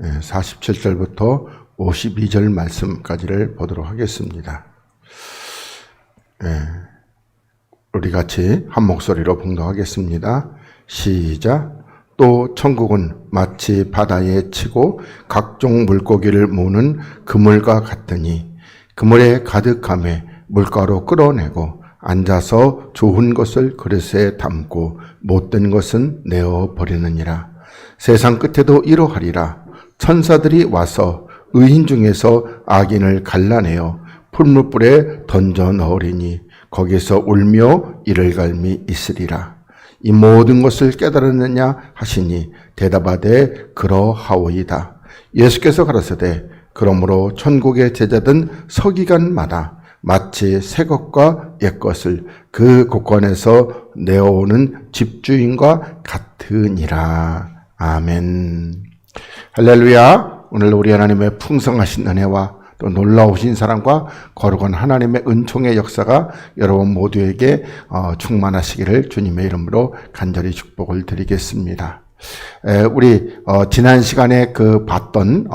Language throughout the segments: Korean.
47절부터 52절 말씀까지를 보도록 하겠습니다. 우리 같이 한 목소리로 봉독하겠습니다. 시작. 또 천국은 마치 바다에 치고 각종 물고기를 모으는 그물과 같으니 그물에 가득함에 물가로 끌어내고 앉아서 좋은 것을 그릇에 담고 못된 것은 내어 버리느니라. 세상 끝에도 이러하리라. 천사들이 와서 의인 중에서 악인을 갈라내어 풀무불에 던져 넣으리니 거기서 울며 이를 갈미 있으리라. 이 모든 것을 깨달았느냐 하시니 대답하되 그러하오이다. 예수께서 가라사대 그러므로 천국의 제자든 서기관마다 마치 새 것과 옛 것을 그 곳간에서 내어오는 집주인과 같으니라. 아멘. 할렐루야. 오늘 우리 하나님의 풍성하신 은혜와 또 놀라우신 사랑과 거룩한 하나님의 은총의 역사가 여러분 모두에게 충만하시기를 주님의 이름으로 간절히 축복을 드리겠습니다. 우리 지난 시간에 봤던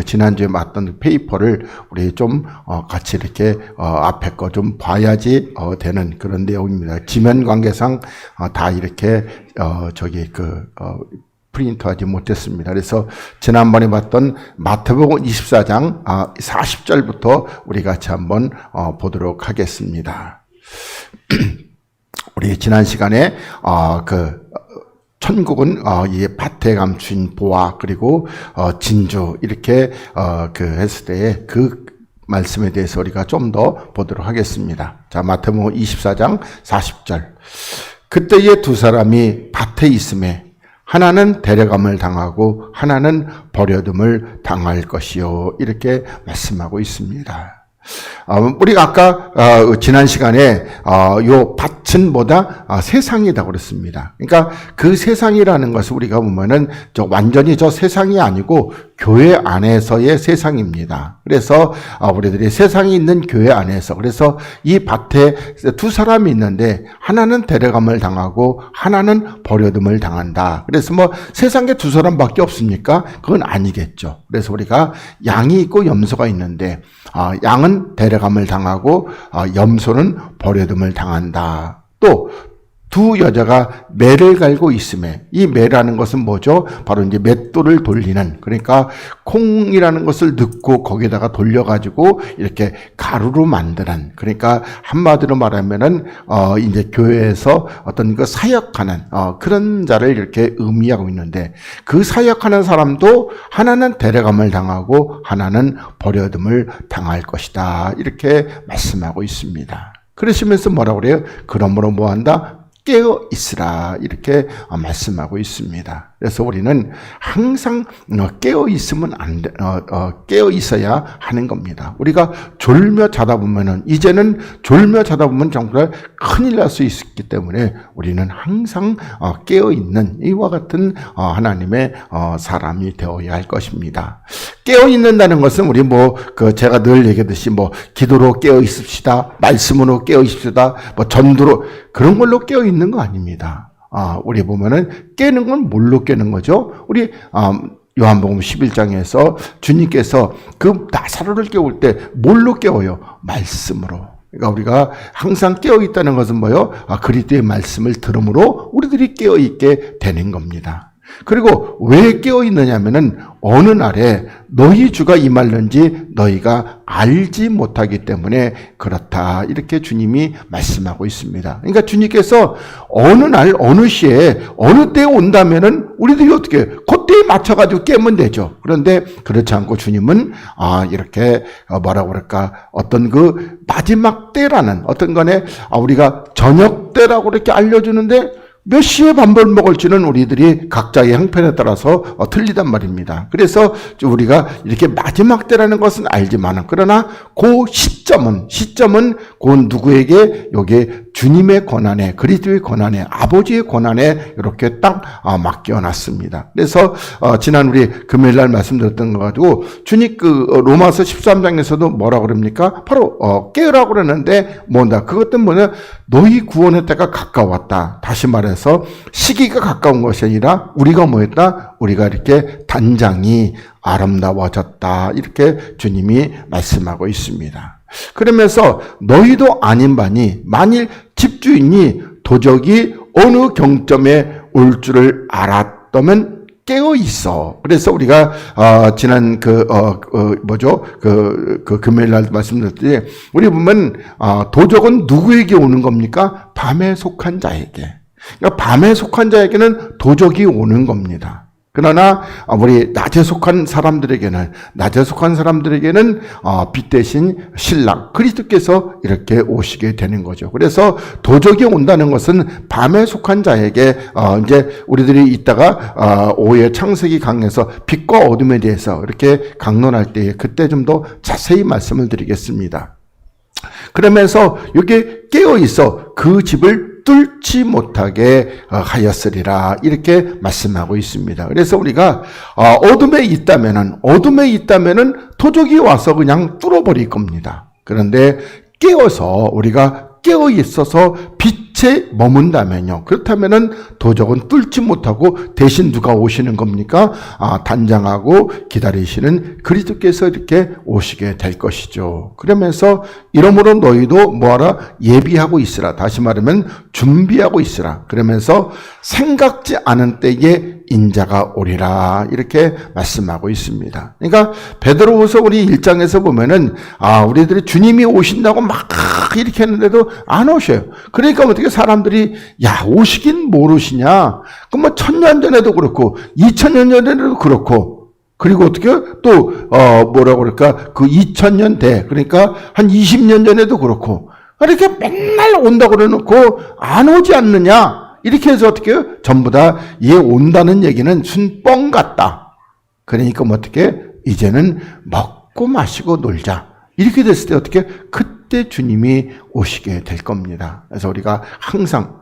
지난주에 봤던 페이퍼를 우리 좀 같이 이렇게 앞에 거 좀 봐야지 되는 그런 내용입니다. 지면 관계상 다 이렇게 프린트하지 못했습니다. 그래서 지난번에 봤던 마태복음 24장 40절부터 우리 같이 한번 보도록 하겠습니다. 우리 지난 시간에 천국은 이 밭에 감춘 보화 그리고 진주 이렇게 했을 때에 그 말씀에 대해서 우리가 좀 더 보도록 하겠습니다. 자, 마태복음 24장 40절. 그때에 두 사람이 밭에 있음에 하나는 데려감을 당하고 하나는 버려둠을 당할 것이요. 이렇게 말씀하고 있습니다. 우리가 아까 지난 시간에 요 밭은 뭐다? 세상이다 그랬습니다. 그러니까 그 세상이라는 것을 우리가 보면은 완전히 저 세상이 아니고 교회 안에서의 세상입니다. 그래서 우리들이 세상이 있는 교회 안에서 그래서 이 밭에 두 사람이 있는데 하나는 데려감을 당하고 하나는 버려둠을 당한다. 그래서 뭐 세상에 두 사람밖에 없습니까? 그건 아니겠죠. 그래서 우리가 양이 있고 염소가 있는데 양은 데려감을 당하고 염소는 버려둠을 당한다. 또 두 여자가 매를 갈고 있음에 이 매라는 것은 뭐죠? 바로 이제 맷돌을 돌리는 그러니까 콩이라는 것을 넣고 거기다가 돌려가지고 이렇게 가루로 만드는 그러니까 한마디로 말하면은 이제 교회에서 어떤 그 사역하는 그런 자를 이렇게 의미하고 있는데 그 사역하는 사람도 하나는 데려감을 당하고 하나는 버려둠을 당할 것이다 이렇게 말씀하고 있습니다. 그러시면서 뭐라고 그래요? 그러므로 뭐한다? 깨어 있으라 이렇게 말씀하고 있습니다. 그래서 우리는 항상 깨어 있으면 안 돼, 깨어 있어야 하는 겁니다. 우리가 졸며 자다 보면은 이제는 졸며 자다 보면 정말 큰일 날 수 있기 때문에 우리는 항상 깨어 있는 이와 같은 하나님의 사람이 되어야 할 것입니다. 깨어 있는다는 것은 우리 제가 늘 얘기하듯이 기도로 깨어 있읍시다, 말씀으로 깨어 있읍시다, 전도로 그런 걸로 깨어 있는 거 아닙니다. 우리 보면은 깨는 건 뭘로 깨는 거죠? 우리 요한복음 11장에서 주님께서 그 나사로를 깨울 때 뭘로 깨워요? 말씀으로. 그러니까 우리가 항상 깨어 있다는 것은 뭐요? 그리스도의 말씀을 들음으로 우리들이 깨어 있게 되는 겁니다. 그리고 왜 깨어 있느냐면은 어느 날에 너희 주가 임할는지 너희가 알지 못하기 때문에 그렇다. 이렇게 주님이 말씀하고 있습니다. 그러니까 주님께서 어느 날, 어느 시에, 어느 때에 온다면은 우리들이 어떻게, 그때에 맞춰가지고 깨면 되죠. 그런데 그렇지 않고 주님은, 이렇게, 뭐라고 그럴까, 어떤 그 마지막 때라는 어떤 거네, 우리가 저녁 때라고 이렇게 알려주는데 몇 시에 밥을 먹을지는 우리들이 각자의 형편에 따라서 틀리단 말입니다. 그래서 우리가 이렇게 마지막 때라는 것은 알지만 그러나 그 시점은 그 누구에게 여기에 주님의 권한에, 그리스도의 권한에, 아버지의 권한에 이렇게 딱 맡겨놨습니다. 그래서 지난 우리 금요일날 말씀드렸던 거 가지고 주님 로마서 13장에서도 뭐라 그럽니까? 바로 깨으라고 그러는데 뭔다. 그것은 뭐냐? 너희 구원의 때가 가까웠다. 다시 말해서 시기가 가까운 것이 아니라 우리가 뭐했다? 우리가 이렇게 단장이 아름다워졌다. 이렇게 주님이 말씀하고 있습니다. 그러면서 너희도 아닌 바니 만일 집주인이 도적이 어느 경점에 올 줄을 알았다면 깨어 있어. 그래서 우리가 지난 금요일 날 말씀드렸더니 우리 보면 도적은 누구에게 오는 겁니까? 밤에 속한 자에게. 그러니까 밤에 속한 자에게는 도적이 오는 겁니다. 그러나 우리 낮에 속한 사람들에게는 빛 대신 신랑 그리스도께서 이렇게 오시게 되는 거죠. 그래서 도적이 온다는 것은 밤에 속한 자에게 이제 우리들이 이따가 오후에 창세기 강에서 빛과 어둠에 대해서 이렇게 강론할 때 그때 좀 더 자세히 말씀을 드리겠습니다. 그러면서 여기 깨어 있어 그 집을 뚫지 못하게 하였으리라 이렇게 말씀하고 있습니다. 그래서 우리가 어둠에 있다면은 도적이 와서 그냥 뚫어버릴 겁니다. 그런데 깨어서 우리가 깨어 있어서 빛에 머문다면요. 그렇다면은 도적은 뚫지 못하고 대신 누가 오시는 겁니까? 단장하고 기다리시는 그리스도께서 이렇게 오시게 될 것이죠. 그러면서 이러므로 너희도 뭐하라? 예비하고 있으라. 다시 말하면 준비하고 있으라. 그러면서 생각지 않은 때에 인자가 오리라 이렇게 말씀하고 있습니다. 그러니까 베드로후서 우리 1장에서 보면은 우리들이 주님이 오신다고 막 이렇게 했는데도 안 오셔요. 그러니까 어떻게 사람들이 오시긴 모르시냐? 그럼 뭐 1000년 전에도 그렇고 2000년 전에도 그렇고 그리고 어떻게 또 뭐라고 그럴까? 그 2000년 대 그러니까 한 20년 전에도 그렇고 이렇게 맨날 온다고 그래놓고 안 오지 않느냐? 이렇게 해서 어떻게 해요? 전부 다 온다는 얘기는 순뻥 같다. 그러니까 뭐 어떻게 이제는 먹고 마시고 놀자. 이렇게 됐을 때 어떻게 그때 주님이 오시게 될 겁니다. 그래서 우리가 항상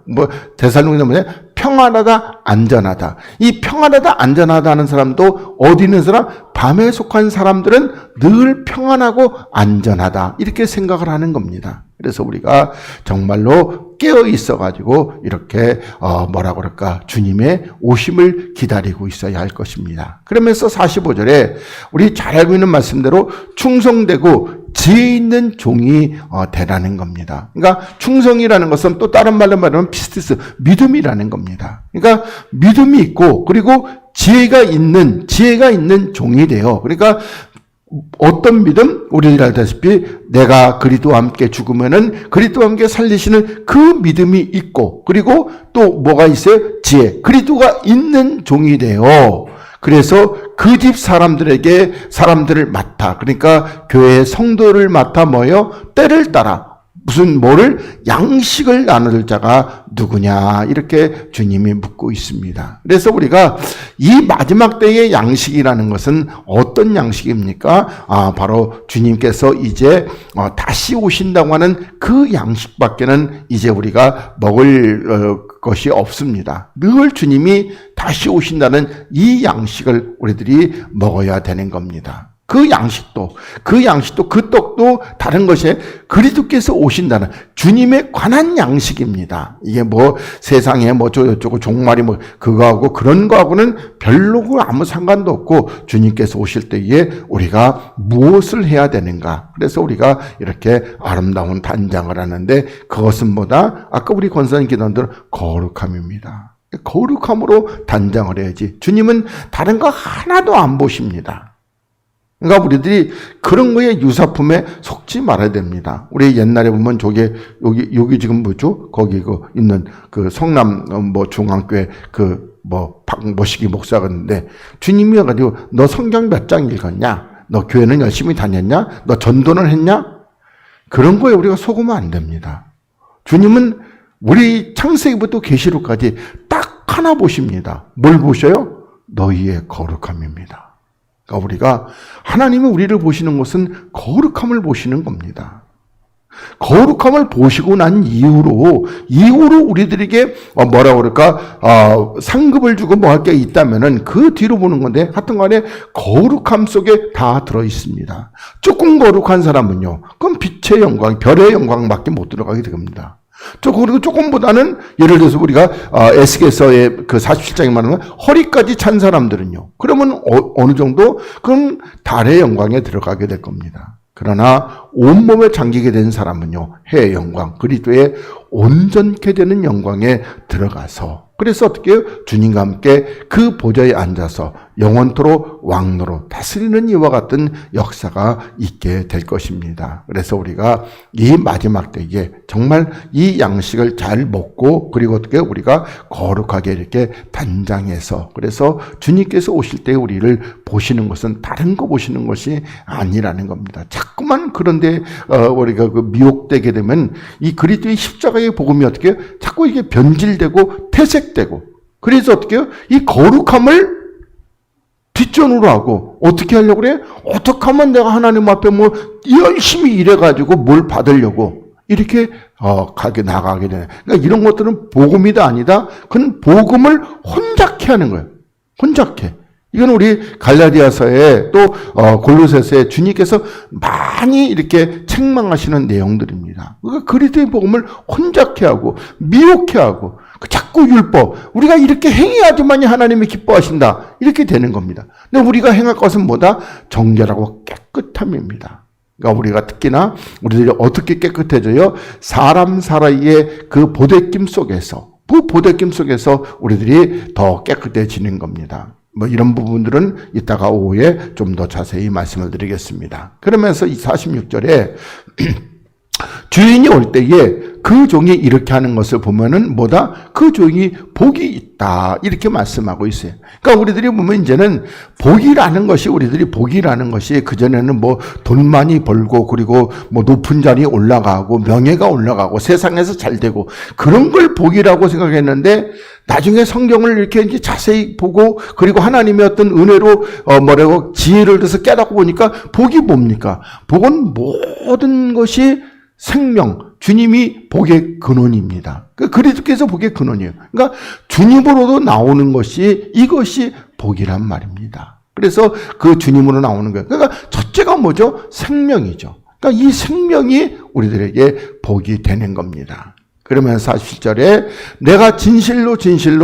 데살로니가서 뭐냐? 평안하다, 안전하다. 이 평안하다, 안전하다 하는 사람도 어디 있는 사람? 밤에 속한 사람들은 늘 평안하고 안전하다. 이렇게 생각을 하는 겁니다. 그래서 우리가 정말로 깨어 있어가지고 이렇게 뭐라고 그럴까? 주님의 오심을 기다리고 있어야 할 것입니다. 그러면서 45절에 우리 잘 알고 있는 말씀대로 충성되고 지혜 있는 종이 되라는 겁니다. 그러니까 충성이라는 것은 또 다른 말로 말하면 피스티스, 믿음이라는 겁니다. 그러니까 믿음이 있고 그리고 지혜가 있는 종이 돼요. 그러니까 어떤 믿음? 우리들 알다시피 내가 그리스도와 함께 죽으면은 그리스도와 함께 살리시는 그 믿음이 있고 그리고 또 뭐가 있어요? 지혜. 그리스도가 있는 종이 돼요. 그래서 그 집 사람들을 맡아. 그러니까 교회의 성도를 맡아 뭐요? 때를 따라. 양식을 나눌 자가 누구냐 이렇게 주님이 묻고 있습니다. 그래서 우리가 이 마지막 때의 양식이라는 것은 어떤 양식입니까? 바로 주님께서 이제 다시 오신다고 하는 그 양식밖에는 이제 우리가 먹을 것이 없습니다. 늘 주님이 다시 오신다는 이 양식을 우리들이 먹어야 되는 겁니다. 그 양식도 그 떡도 다른 것이 그리스도께서 오신다는 주님에 관한 양식입니다. 이게 세상에 저쩌고 종말이 그거하고 그런 거하고는 별로 아무 상관도 없고 주님께서 오실 때에 우리가 무엇을 해야 되는가. 그래서 우리가 이렇게 아름다운 단장을 하는데 그것은 뭐다? 아까 우리 권사님 기도한 거룩함입니다. 거룩함으로 단장을 해야지. 주님은 다른 거 하나도 안 보십니다. 그러니까 우리들이 그런 거에 유사품에 속지 말아야 됩니다. 우리 옛날에 보면 여기 지금 뭐죠? 거기 있는 그 성남 중앙교회 박모시기 목사가 있는데 주님이 와가지고 너 성경 몇 장 읽었냐? 너 교회는 열심히 다녔냐? 너 전도는 했냐? 그런 거에 우리가 속으면 안 됩니다. 주님은 우리 창세기부터 계시록까지 딱 하나 보십니다. 뭘 보셔요? 너희의 거룩함입니다. 그러니까 우리가 하나님이 우리를 보시는 것은 거룩함을 보시는 겁니다. 거룩함을 보시고 난 이후로 우리들에게 뭐라 그럴까 상급을 주고 뭐 할 게 있다면은 그 뒤로 보는 건데, 하여튼 간에 거룩함 속에 다 들어 있습니다. 조금 거룩한 사람은요, 그럼 빛의 영광, 별의 영광밖에 못 들어가게 됩니다. 그리고 조금보다는, 예를 들어서 우리가 에스겔서의 그 47장에 말하는 허리까지 찬 사람들은요, 그러면 어느 정도, 그럼 달의 영광에 들어가게 될 겁니다. 그러나 온몸에 잠기게 된 사람은요, 해의 영광, 그리스도의 온전케 되는 영광에 들어가서, 그래서 어떻게 해요? 주님과 함께 그 보좌에 앉아서 영원토록 왕노로 다스리는 이와 같은 역사가 있게 될 것입니다. 그래서 우리가 이 마지막 때에 정말 이 양식을 잘 먹고, 그리고 어떻게 우리가 거룩하게 이렇게 단장해서, 그래서 주님께서 오실 때 우리를 보시는 것은 다른 거 보시는 것이 아니라는 겁니다. 자꾸만 그런데 우리가 그 미혹되게 되면 이 그리스도의 십자가의 복음이 어떻게 해요? 자꾸 이게 변질되고 퇴색되고, 그래서 어떻게 해요? 이 거룩함을 뒷전으로 하고, 어떻게 하려고 그래? 어떻게 하면 내가 하나님 앞에 뭐 열심히 일해가지고 뭘 받으려고 이렇게 나가게 되네. 그러니까 이런 것들은 복음이다 아니다. 그건 복음을 혼잡케 하는 거예요. 혼잡케. 이건 우리 갈라디아서에 또 골로새서에 주님께서 많이 이렇게 책망하시는 내용들입니다. 그러니까 그리스도의 복음을 혼잡케 하고 미혹케 하고, 자꾸 율법, 우리가 이렇게 행해야지만이 하나님이 기뻐하신다, 이렇게 되는 겁니다. 근데 우리가 행할 것은 뭐다? 정결하고 깨끗함입니다. 그러니까 우리가 특히나 우리들이 어떻게 깨끗해져요? 사람 사이의 그 보댓김 속에서, 그 보댓김 속에서 우리들이 더 깨끗해지는 겁니다. 뭐 이런 부분들은 이따가 오후에 좀 더 자세히 말씀을 드리겠습니다. 그러면서 이 46절에 주인이 올 때에 그 종이 이렇게 하는 것을 보면은 뭐다? 그 종이 복이 있다, 이렇게 말씀하고 있어요. 그러니까 우리들이 보면 이제는 복이라는 것이, 우리들이 복이라는 것이 그전에는 뭐 돈 많이 벌고, 그리고 뭐 높은 자리에 올라가고 명예가 올라가고 세상에서 잘 되고, 그런 걸 복이라고 생각했는데, 나중에 성경을 이렇게 이제 자세히 보고, 그리고 하나님의 어떤 은혜로 지혜를 들어서 깨닫고 보니까 복이 뭡니까? 복은 모든 것이 생명, 주님이 복의 근원입니다. 그리스도께서 복의 근원이에요. 그러니까 주님으로도 나오는 것이, 이것이 복이란 말입니다. 그래서 그 주님으로 나오는 거예요. 그러니까 첫째가 뭐죠? 생명이죠. 그러니까 이 생명이 우리들에게 복이 되는 겁니다. 그러면서 47절에 내가 진실로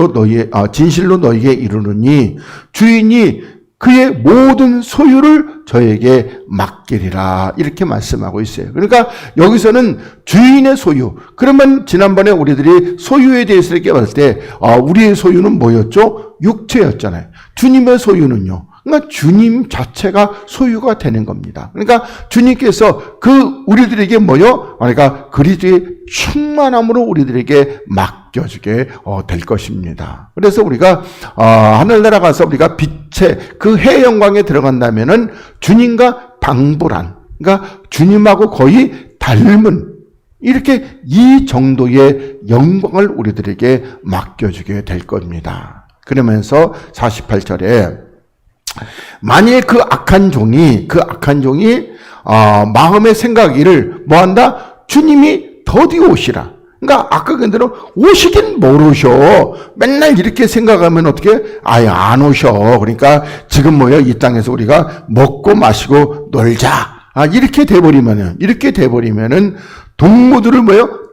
너희에게 이르노니 주인이 그의 모든 소유를 저에게 맡기리라, 이렇게 말씀하고 있어요. 그러니까 여기서는 주인의 소유, 그러면 지난번에 우리들이 소유에 대해서 이렇게 봤을 때 우리의 소유는 뭐였죠? 육체였잖아요. 주님의 소유는요, 그러니까 주님 자체가 소유가 되는 겁니다. 그러니까 주님께서 우리들에게 그러니까 그리스도의 충만함으로 우리들에게 맡겨주게 될 것입니다. 그래서 우리가 하늘나라 가서 우리가 빛의 그 해 영광에 들어간다면은 주님과 방불한, 그러니까 주님하고 거의 닮은, 이렇게 이 정도의 영광을 우리들에게 맡겨주게 될 겁니다. 그러면서 48절에 만일 그 악한 종이 마음의 생각이를 뭐한다? 주님이 더디 오시라. 그러니까 아까 그대로 오시긴 모르셔. 맨날 이렇게 생각하면 어떻게? 아예 안 오셔. 그러니까 지금 이 땅에서 우리가 먹고 마시고 놀자, 이렇게 돼버리면은 동무들을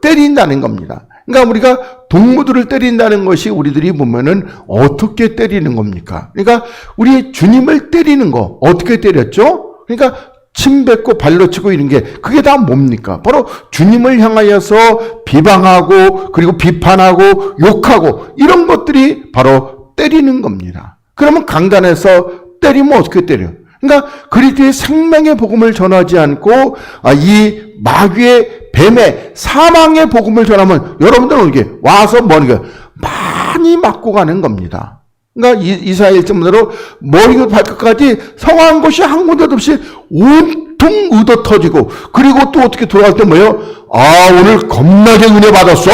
때린다는 겁니다. 그러니까 우리가 동무들을 때린다는 것이 우리들이 보면은 어떻게 때리는 겁니까? 그러니까 우리 주님을 때리는 거 어떻게 때렸죠? 그러니까 침 뱉고 발로 치고 이런 게, 그게 다 뭡니까? 바로 주님을 향하여서 비방하고, 그리고 비판하고 욕하고, 이런 것들이 바로 때리는 겁니다. 그러면 강단에서 때리면 어떻게 때려? 그러니까 그리스도의 생명의 복음을 전하지 않고 이 마귀의, 뱀의, 사망의 복음을 전하면 여러분들은 이게 와서 많이 맞고 가는 겁니다. 그러니까 이사야 1절대로 머리부터 발끝까지 성한 것이 한 군데도 없이 온통 얻어 터지고, 그리고 또 어떻게 돌아갈 때 오늘 겁나게 은혜 받았어?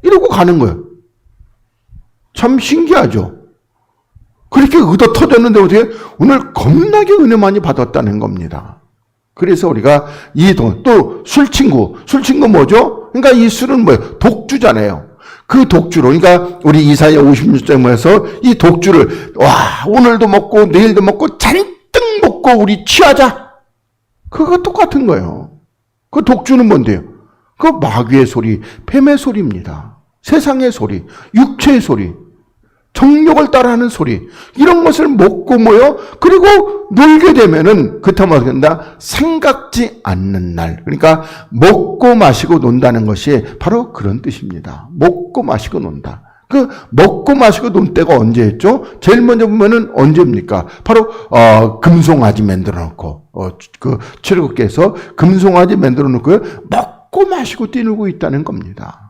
이러고 가는 거예요. 참 신기하죠? 그렇게 얻어 터졌는데 어떻게 오늘 겁나게 은혜 많이 받았다는 겁니다. 그래서 우리가 이 또 술친구 뭐죠? 그러니까 이 술은 뭐예요? 독주잖아요. 그 독주로, 그러니까 우리 이사야 56장에서 이 독주를, 오늘도 먹고 내일도 먹고 잔뜩 먹고 우리 취하자. 그거 똑같은 거예요. 그 독주는 뭔데요? 그 마귀의 소리, 뱀의 소리입니다. 세상의 소리, 육체의 소리, 정욕을 따라하는 소리, 이런 것을 먹고 모여 그리고 놀게 되면은 그렇다면 어떻게 된다? 생각지 않는 날. 그러니까 먹고 마시고 논다는 것이 바로 그런 뜻입니다. 먹고 마시고 논다. 그 먹고 마시고 논 때가 언제였죠? 제일 먼저 보면은 언제입니까? 바로 금송아지 만들어 놓고 그 출애굽기에서 금송아지 만들어 놓고 먹고 마시고 뛰놀고 있다는 겁니다.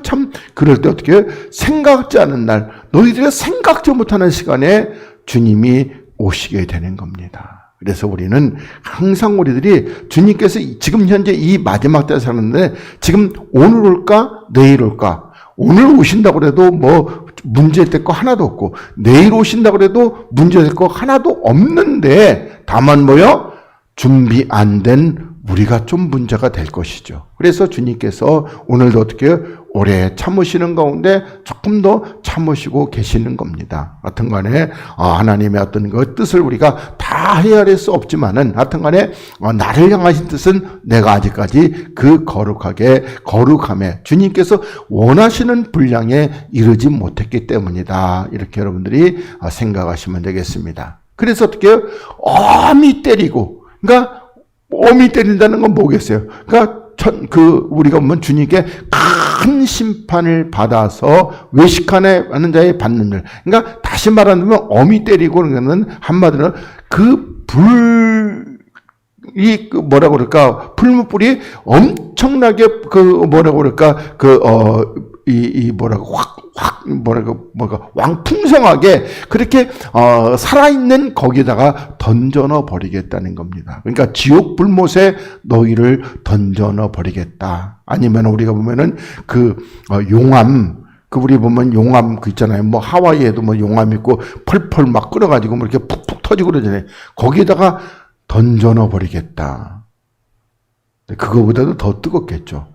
참 그럴 때 어떻게 생각지 않은 날, 너희들이 생각지 못하는 시간에 주님이 오시게 되는 겁니다. 그래서 우리는 항상 우리들이 주님께서 지금 현재 이 마지막 때에 사는데 지금 오늘 올까 내일 올까, 오늘 오신다고 해도 뭐 문제될 거 하나도 없고 내일 오신다고 해도 문제될 거 하나도 없는데 다만 뭐요? 준비 안 된 우리가 좀 문제가 될 것이죠. 그래서 주님께서 오늘도 어떻게 오래 참으시는 가운데 조금 더 참으시고 계시는 겁니다. 하여튼 간에 하나님의 어떤 그 뜻을 우리가 다 헤아릴 수 없지만은 하여튼 간에 나를 향하신 뜻은 내가 아직까지 그 거룩함에 주님께서 원하시는 분량에 이르지 못했기 때문이다. 이렇게 여러분들이 생각하시면 되겠습니다. 그래서 어떻게 엄히 때리고, 그러니까 엄히 때린다는 건 뭐겠어요? 그러니까 우리가 보면 주님께 큰 심판을 받아서 외식하는 자의 받는 일. 그러니까 다시 말하면 엄히 때리고 그러는 한마디로 이 뭐라고 그럴까? 풀무불이 엄청나게 왕풍성하게 그렇게 살아있는 거기다가 던져넣어 버리겠다는 겁니다. 그러니까 지옥 불못에 너희를 던져넣어 버리겠다. 아니면 우리가 보면은 용암, 우리 보면 용암 있잖아요. 뭐 하와이에도 뭐 용암 있고 펄펄 막 끓어가지고 뭐 이렇게 푹푹 터지고 그러잖아요. 거기다가 던져넣어 버리겠다. 그거보다도 더 뜨겁겠죠.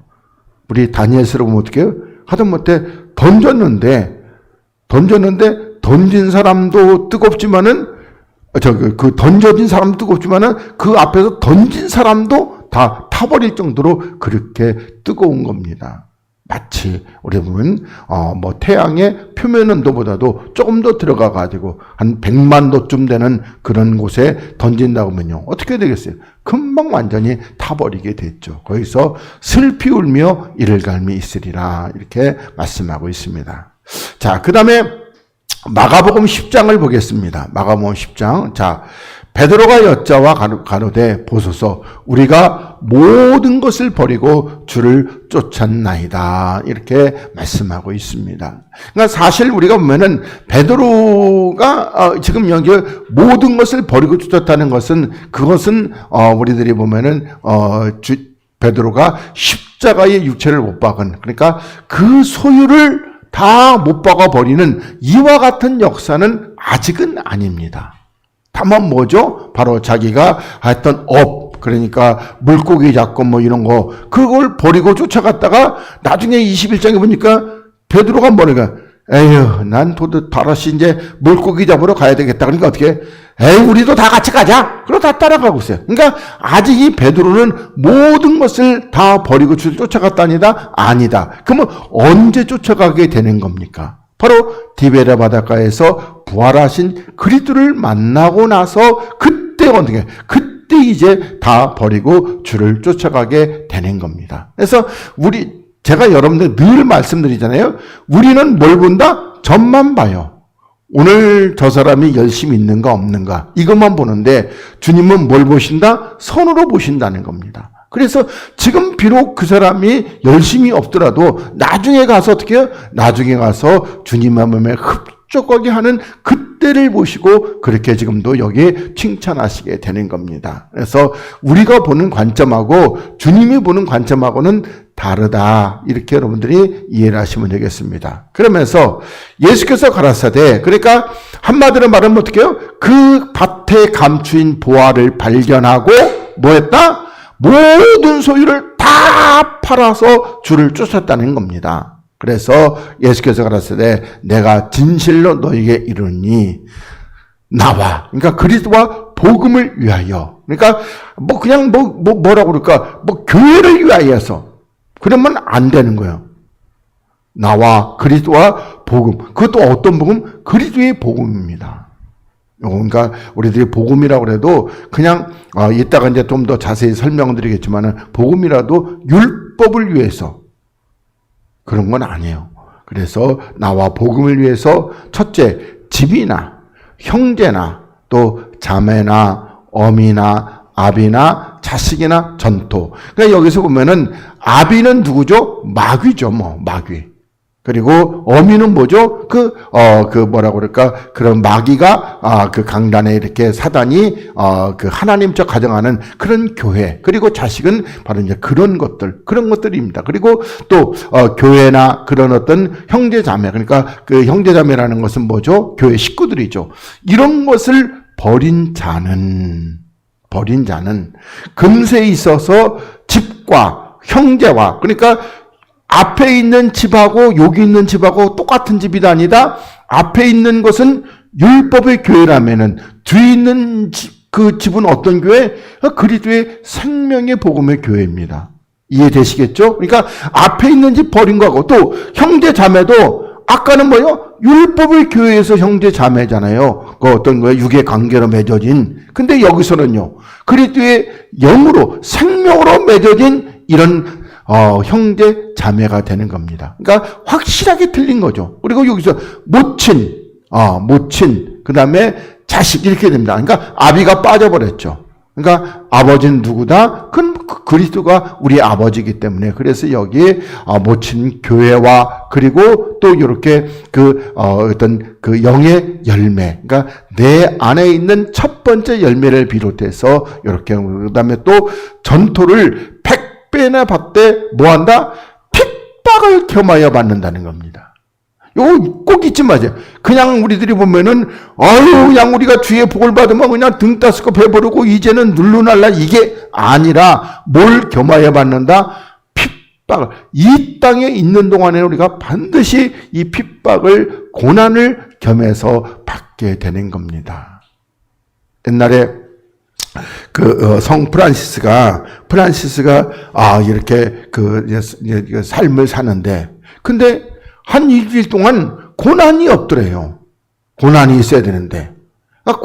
우리 다니엘서로 보면 어떻게 해요? 하다못해 던진 사람도 뜨겁지만은, 던져진 사람도 뜨겁지만은 그 앞에서 던진 사람도 다 타버릴 정도로 그렇게 뜨거운 겁니다. 마치 우리 보면 태양의 표면 온도보다도 조금 더 들어가 가지고 한 100만 도쯤 되는 그런 곳에 던진다고 하면요, 어떻게 되겠어요? 금방 완전히 타버리게 됐죠. 거기서 슬피 울며 이를 갈미 있으리라, 이렇게 말씀하고 있습니다. 자, 그 다음에 마가복음 10장을 보겠습니다. 마가복음 10장. 자, 베드로가 여자와 가로되 보소서, 우리가 모든 것을 버리고 주를 쫓았나이다, 이렇게 말씀하고 있습니다. 그러니까 사실 우리가 보면은 베드로가 지금 여기 모든 것을 버리고 쫓았다는 것은, 그것은 우리들이 보면은 베드로가 십자가의 육체를 못 박은, 그러니까 그 소유를 다 못 박아 버리는 이와 같은 역사는 아직은 아닙니다. 다만 뭐죠? 바로 자기가 했던 그러니까 물고기 잡고 뭐 이런 거, 그걸 버리고 쫓아갔다가 나중에 21장에 보니까 베드로가 뭐래가, 에휴, 난 다시 이제 물고기 잡으러 가야 되겠다. 그러니까 어떻게, 우리도 다 같이 가자. 그러고 다 따라가고 있어요. 그러니까 아직 이 베드로는 모든 것을 다 버리고 쫓아갔다니다? 아니다. 그러면 언제 쫓아가게 되는 겁니까? 바로 디베랴 바닷가에서 부활하신 그리스도를 만나고 나서 그때 이제 다 버리고 주를 쫓아가게 되는 겁니다. 그래서 제가 여러분들 늘 말씀드리잖아요. 우리는 뭘 본다? 점만 봐요. 오늘 저 사람이 열심히 있는가 없는가 이것만 보는데, 주님은 뭘 보신다? 선으로 보신다는 겁니다. 그래서 지금 비록 그 사람이 열심히 없더라도 나중에 가서 어떻게 해요? 나중에 가서 주님의 몸에 흡족하게 하는 그때를 보시고 그렇게 지금도 여기 칭찬하시게 되는 겁니다. 그래서 우리가 보는 관점하고 주님이 보는 관점하고는 다르다, 이렇게 여러분들이 이해를 하시면 되겠습니다. 그러면서 예수께서 가라사대, 그러니까 한마디로 말하면 어떻게 해요? 그 밭에 감추인 보화를 발견하고 뭐 했다? 모든 소유를 다 팔아서 주를 쫓았다는 겁니다. 그래서 예수께서 가라사대 내가 진실로 너에게 이르니 나와. 그러니까 그리스도와 복음을 위하여. 그러니까 뭐 그냥 뭐라고 그럴까? 뭐 교회를 위하여서. 그러면 안 되는 거예요. 나와 그리스도와 복음. 그것도 어떤 복음? 그리스도의 복음입니다. 그러니까 우리들이 복음이라고 해도 그냥 이따가 이제 좀 더 자세히 설명드리겠지만은 복음이라도 율법을 위해서 그런 건 아니에요. 그래서 나와 복음을 위해서 첫째 집이나 형제나 또 자매나 어미나 아비나 자식이나 전토. 그러니까 여기서 보면은 아비는 누구죠? 마귀죠, 마귀. 그리고 어미는 뭐죠? 뭐라고 그럴까? 그런 마귀가, 그 강단에 이렇게 사단이, 그 하나님적 가정하는 그런 교회. 그리고 자식은 바로 이제 그런 것들입니다. 그리고 또, 교회나 그런 어떤 형제자매. 그러니까 그 형제자매라는 것은 뭐죠? 교회 식구들이죠. 이런 것을 버린 자는 금세에 있어서 집과 형제와, 그러니까 앞에 있는 집하고 여기 있는 집하고 똑같은 집이 아니다. 앞에 있는 것은 율법의 교회라면은 뒤에 있는 그 집은 어떤 교회? 그리스도의 생명의 복음의 교회입니다. 이해되시겠죠? 그러니까 앞에 있는 집 버린 거하고 또 형제 자매도 아까는 뭐요? 율법의 교회에서 형제 자매잖아요. 그 어떤 거예요? 육의 관계로 맺어진. 근데 여기서는요. 그리스도의 영으로 생명으로 맺어진 이런 형제 자매가 되는 겁니다. 그러니까 확실하게 틀린 거죠. 그리고 여기서 모친, 그 다음에 자식 이렇게 됩니다. 그러니까 아비가 빠져버렸죠. 그러니까 아버지는 누구다? 그리스도가 우리 아버지이기 때문에 그래서 여기 모친 교회와 그리고 또 이렇게 어떤 그 영의 열매, 그러니까 내 안에 있는 첫 번째 열매를 비롯해서 이렇게 그다음에 또 전토를 100배나 받되 뭐한다? 핍박을 겸하여 받는다는 겁니다. 요거 꼭 잊지 마세요. 그냥 우리들이 보면은 그냥 우리가 주의 복을 받으면 그냥 등 따스고 배부르고 이제는 눌루날라 이게 아니라 뭘 겸하여 받는다? 핍박을. 이 땅에 있는 동안에는 우리가 반드시 이 핍박을 고난을 겸해서 받게 되는 겁니다. 옛날에 성 프란시스가 이렇게 삶을 사는데 근데 한 일주일 동안 고난이 없더래요. 고난이 있어야 되는데.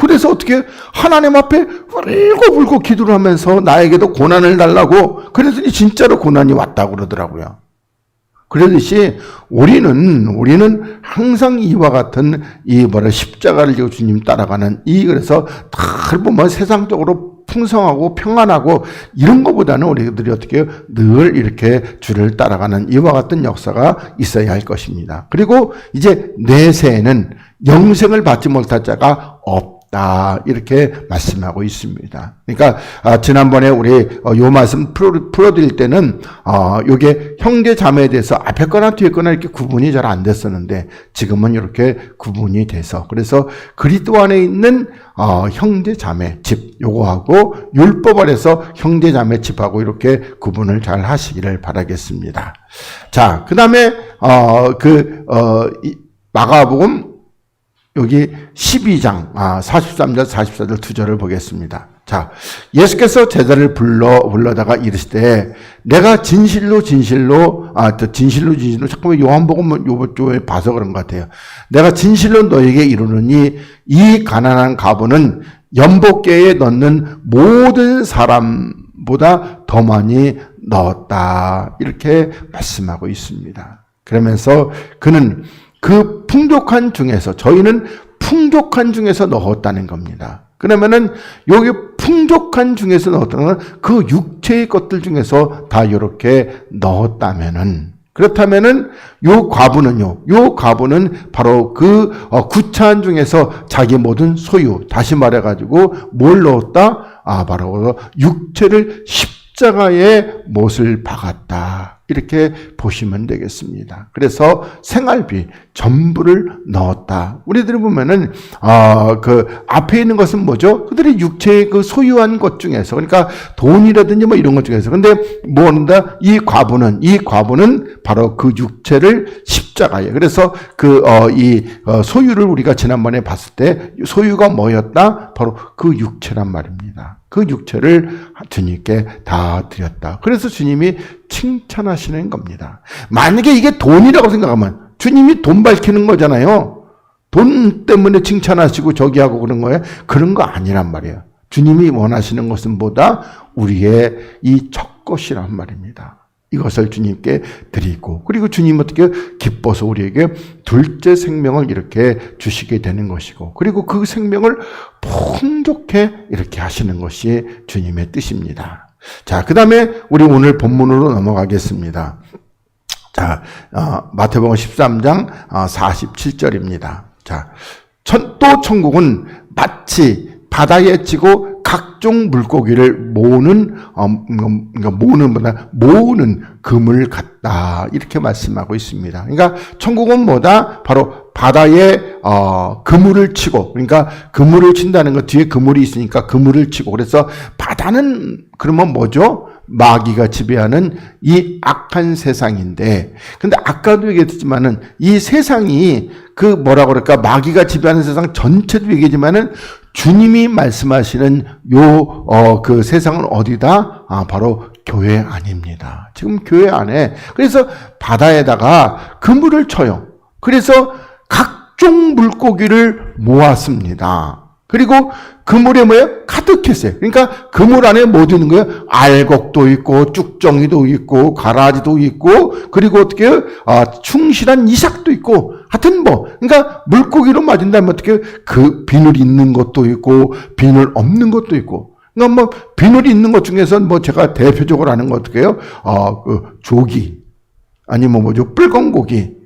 그래서 어떻게 하나님 앞에 울고불고 기도를 하면서 나에게도 고난을 달라고 그랬더니 진짜로 고난이 왔다고 그러더라고요. 그러듯이 우리는 항상 이와 같은 십자가를 지고 주님 따라가는 그래서 다 보면 세상적으로 풍성하고 평안하고 이런 것보다는 우리들이 어떻게 늘 이렇게 주를 따라가는 이와 같은 역사가 있어야 할 것입니다. 그리고 이제 내세에는 영생을 받지 못할 자가 없다. 이렇게 말씀하고 있습니다. 그러니까 지난번에 우리 요 말씀 풀어드릴 때는 요게 형제 자매에 대해서 앞에 거나 뒤에 거나 이렇게 구분이 잘 안 됐었는데 지금은 이렇게 구분이 돼서 그래서 그리스도 안에 있는 형제 자매 집 요거하고 율법 아래서 형제 자매 집하고 이렇게 구분을 잘 하시기를 바라겠습니다. 자, 그다음에 마가복음 여기 12장 43절 44절 2절을 보겠습니다. 자, 예수께서 제자를 불러다가 이르시되 내가 진실로 잠깐만 요한복음 요쪽에 봐서 그런 것 같아요. 내가 진실로 너에게 이르노니 이 가난한 과부는 연복계에 넣는 모든 사람보다 더 많이 넣었다. 이렇게 말씀하고 있습니다. 그러면서 그는 그 풍족한 중에서 저희는 풍족한 중에서 넣었다는 겁니다. 그러면은 여기 풍족한 중에서 넣었다는 건 그 육체의 것들 중에서 다 이렇게 넣었다면은 그렇다면은 요 과부는 바로 그 구차한 중에서 자기 모든 소유 다시 말해가지고 뭘 넣었다? 바로 육체를 십자가에 못을 박았다. 이렇게 보시면 되겠습니다. 그래서 생활비 전부를 넣었다. 우리들이 보면은 그 앞에 있는 것은 뭐죠? 그들이 육체의 그 소유한 것 중에서, 그러니까 돈이라든지 뭐 이런 것 중에서. 근데 뭐한다? 이 과부는 바로 그 육체를 십자가에. 그래서 소유를 우리가 지난번에 봤을 때 소유가 뭐였다? 바로 그 육체란 말입니다. 그 육체를 주님께 다 드렸다. 그래서 주님이 칭찬하시는 겁니다. 만약에 이게 돈이라고 생각하면 주님이 돈 밝히는 거잖아요. 돈 때문에 칭찬하시고 저기 하고 그런 거예요. 그런 거 아니란 말이에요. 주님이 원하시는 것은 뭐다? 우리의 이 첫것이란 말입니다. 이것을 주님께 드리고, 그리고 주님 어떻게 기뻐서 우리에게 둘째 생명을 이렇게 주시게 되는 것이고, 그리고 그 생명을 풍족해 이렇게 하시는 것이 주님의 뜻입니다. 자, 그 다음에 우리 오늘 본문으로 넘어가겠습니다. 자, 마태복음 13장 47절입니다. 자, 또 천국은 마치 바다에 찌고 각종 물고기를 모으는 그물 같다. 이렇게 말씀하고 있습니다. 그러니까 천국은 뭐다? 바로 바다에 그물을 치고, 그러니까 그물을 친다는 것, 뒤에 그물이 있으니까 그물을 치고, 그래서 바다는 그러면 뭐죠? 마귀가 지배하는 이 악한 세상인데, 근데 아까도 얘기했지만은 이 세상이 그 뭐라고 그럴까, 마귀가 지배하는 세상 전체도 얘기지만은 주님이 말씀하시는 그 세상은 어디다? 바로 교회 안입니다. 지금 교회 안에. 그래서 바다에다가 그물을 쳐요. 그래서 각종 물고기를 모았습니다. 그리고 그물에 뭐예요? 가득했어요. 그러니까 그물 안에 뭐 드는 거예요? 알곡도 있고, 쭉정이도 있고, 가라지도 있고, 그리고 어떻게 해요? 충실한 이삭도 있고, 하여튼 그러니까 물고기로 맞은다면 어떻게 그 비늘 있는 것도 있고, 비늘 없는 것도 있고. 그러니까 비늘 있는 것 중에서 제가 대표적으로 아는 거 어떻게 해요? 그 조기, 아니면 뭐죠? 뿔건 고기,